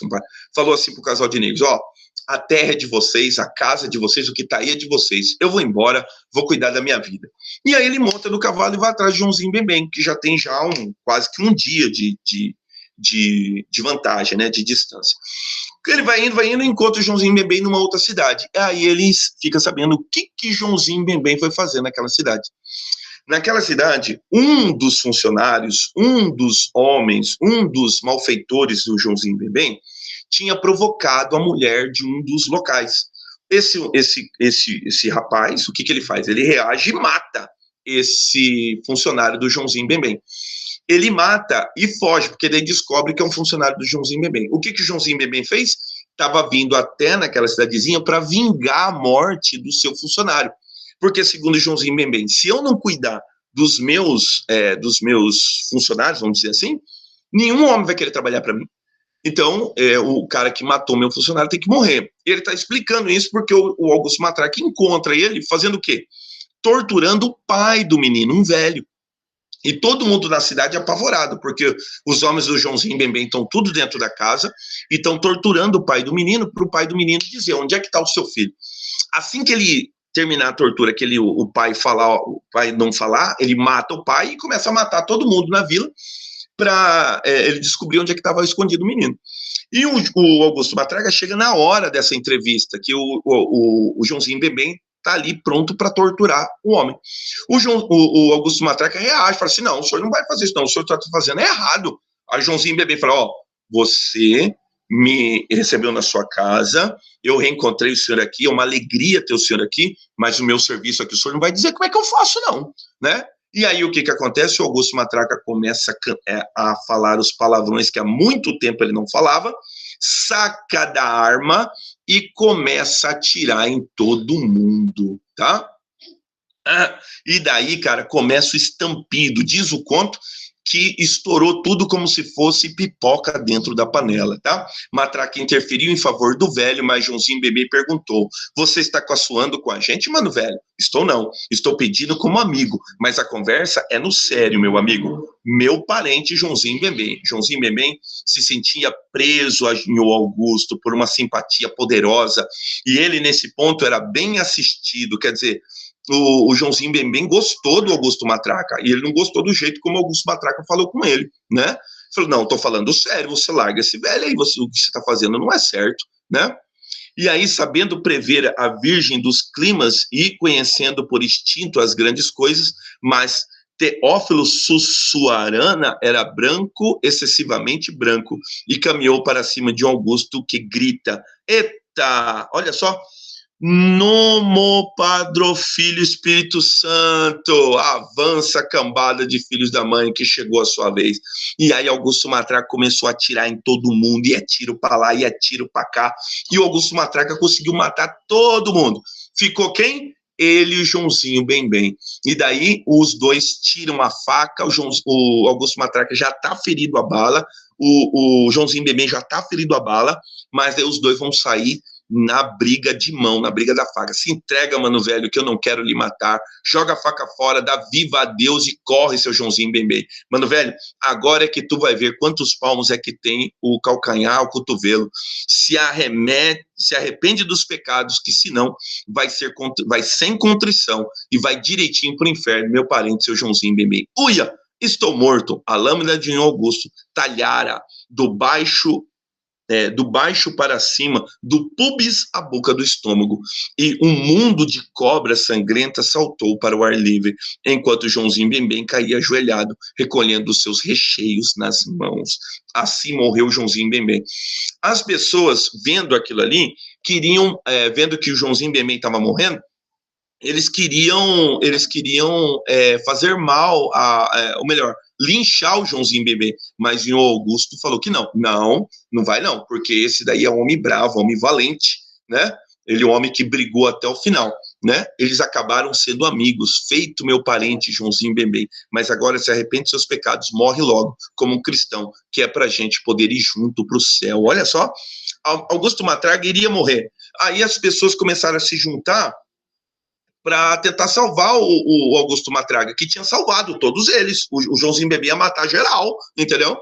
falou assim pro casal de negros, ó, a terra é de vocês, a casa é de vocês, o que tá aí é de vocês, eu vou embora, vou cuidar da minha vida. E aí ele monta no cavalo e vai atrás de Joãozinho Bembem, que já tem quase que um dia de vantagem, né, de distância. Ele vai indo, encontra o Joãozinho Bembem numa outra cidade. Aí ele fica sabendo o que Joãozinho Bembem foi fazer naquela cidade. Naquela cidade, um dos funcionários, um dos homens, um dos malfeitores do Joãozinho Bembem tinha provocado a mulher de um dos locais. Esse rapaz, o que ele faz? Ele reage e mata esse funcionário do Joãozinho Bembem. Ele mata e foge, porque daí descobre que é um funcionário do Joãozinho Bembem. O que o Joãozinho Bembem fez? Estava vindo até naquela cidadezinha para vingar a morte do seu funcionário. Porque, segundo o Joãozinho Bembem, se eu não cuidar dos meus funcionários, vamos dizer assim, nenhum homem vai querer trabalhar para mim. Então, o cara que matou meu funcionário tem que morrer. E ele está explicando isso porque o Augusto Matraca encontra ele fazendo o quê? Torturando o pai do menino, um velho. E todo mundo na cidade é apavorado, porque os homens do Joãozinho Bembem estão tudo dentro da casa e estão torturando o pai do menino para o pai do menino dizer onde é que está o seu filho. Assim que ele terminar a tortura, que o pai não falar, ele mata o pai e começa a matar todo mundo na vila para ele descobrir onde é que estava escondido o menino. E o Augusto Matraca chega na hora dessa entrevista, que o Joãozinho Bembem está ali pronto para torturar o homem. O Augusto Matraca reage, fala assim, não, o senhor não vai fazer isso, não, o senhor está fazendo errado. Aí o Joãozinho Bembem fala, ó, você me recebeu na sua casa, eu reencontrei o senhor aqui, é uma alegria ter o senhor aqui, mas o meu serviço aqui, o senhor não vai dizer como é que eu faço, não, né? E aí o que acontece? O Augusto Matraca começa a falar os palavrões que há muito tempo ele não falava, saca da arma e começa a atirar em todo mundo, tá? E daí, cara, começa o estampido, diz o conto, que estourou tudo como se fosse pipoca dentro da panela, tá? Matraca interferiu em favor do velho, mas Joãozinho Bembem perguntou, você está caçoando com a gente, mano velho? Estou não, estou pedindo como amigo, mas a conversa é no sério, meu amigo. Meu parente Joãozinho Bembem. Joãozinho Bembem se sentia preso a Augusto por uma simpatia poderosa, e ele nesse ponto era bem assistido, quer dizer, o Joãozinho Bembem gostou do Augusto Matraca, e ele não gostou do jeito como o Augusto Matraca falou com ele, né? Falou, não, tô falando sério, você larga esse velho aí, o que você tá fazendo não é certo, né? E aí, sabendo prever a virgem dos climas e conhecendo por instinto as grandes coisas, mas Teófilo Sussuarana era branco, excessivamente branco, e caminhou para cima de Augusto, que grita, eita, olha só, Nomo Padre, Filho, Espírito Santo, avança a cambada de filhos da mãe que chegou a sua vez. E aí Augusto Matraca começou a atirar em todo mundo, e é tiro para lá, e é tiro para cá, e o Augusto Matraca conseguiu matar todo mundo. Ficou quem? Ele e o Joãozinho Bembem. E daí os dois tiram a faca, o Augusto Matraca já está ferido a bala, o Joãozinho Bembem já está ferido a bala, mas aí os dois vão sair na briga de mão, na briga da faca. Se entrega, mano velho, que eu não quero lhe matar. Joga a faca fora, dá viva a Deus e corre, seu Joãozinho Bembem. Mano velho, agora é que tu vai ver quantos palmos é que tem o calcanhar, o cotovelo. Se arrepende dos pecados, que senão vai sem contrição e vai direitinho pro inferno, meu parente, seu Joãozinho Bembem. Uia, estou morto. A lâmina de Augusto talhara do baixo para cima, do pubis à boca do estômago, e um mundo de cobras sangrentas saltou para o ar livre, enquanto Joãozinho Bembem caía ajoelhado, recolhendo os seus recheios nas mãos. Assim morreu Joãozinho Bembem. As pessoas, vendo aquilo ali, vendo que o Joãozinho Bembem estava morrendo, eles queriam fazer mal, ou melhor, linchar o Joãozinho Bembem, mas o Augusto falou que não vai não, porque esse daí é um homem bravo, homem valente, né? Ele é um homem que brigou até o final. né? Eles acabaram sendo amigos, feito meu parente Joãozinho Bembem, mas agora se arrepende de seus pecados, morre logo como um cristão, que é pra gente poder ir junto pro céu. Olha só, Augusto Matraga iria morrer. Aí as pessoas começaram a se juntar para tentar salvar o Augusto Matraga, que tinha salvado todos eles. O Joãozinho Bembem ia matar geral, entendeu?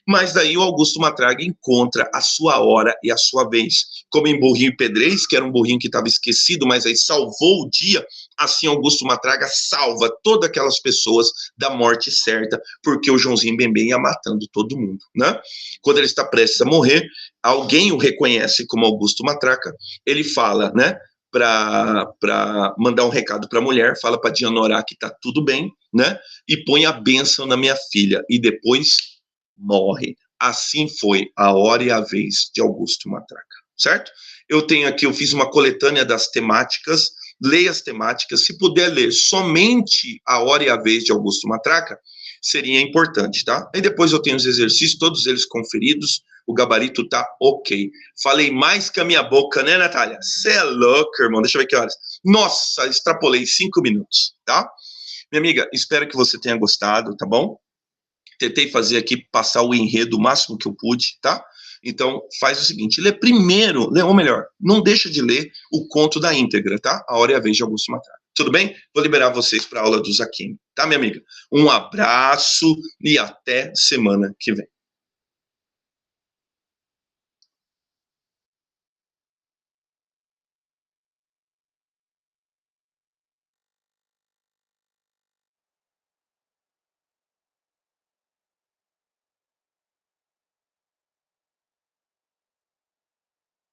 Mas daí o Augusto Matraga encontra a sua hora e a sua vez. Como em Burrinho Pedrez, que era um burrinho que estava esquecido, mas aí salvou o dia, assim Augusto Matraga salva todas aquelas pessoas da morte certa, porque o Joãozinho Bembem ia matando todo mundo, né? Quando ele está prestes a morrer, alguém o reconhece como Augusto Matraca, ele fala, né? Para mandar um recado para a mulher, fala para Dianorá que tá tudo bem, né? E põe a bênção na minha filha, e depois morre. Assim foi a hora e a vez de Augusto Matraca, certo? Eu tenho aqui, eu fiz uma coletânea das temáticas, leia as temáticas, se puder ler somente a hora e a vez de Augusto Matraca, seria importante, tá? E depois eu tenho os exercícios, todos eles conferidos, o gabarito tá ok. Falei mais que a minha boca, né, Natália? Você é louca, irmão, deixa eu ver que horas. Nossa, extrapolei 5 minutos, tá? Minha amiga, espero que você tenha gostado, tá bom? Tentei fazer aqui, passar o enredo o máximo que eu pude, tá? Então, faz o seguinte, lê primeiro, ou melhor, não deixa de ler o conto da íntegra, tá? A Hora e a Vez de Augusto Matraca. Tudo bem? Vou liberar vocês para a aula do Zaquim, tá, minha amiga? Um abraço e até semana que vem.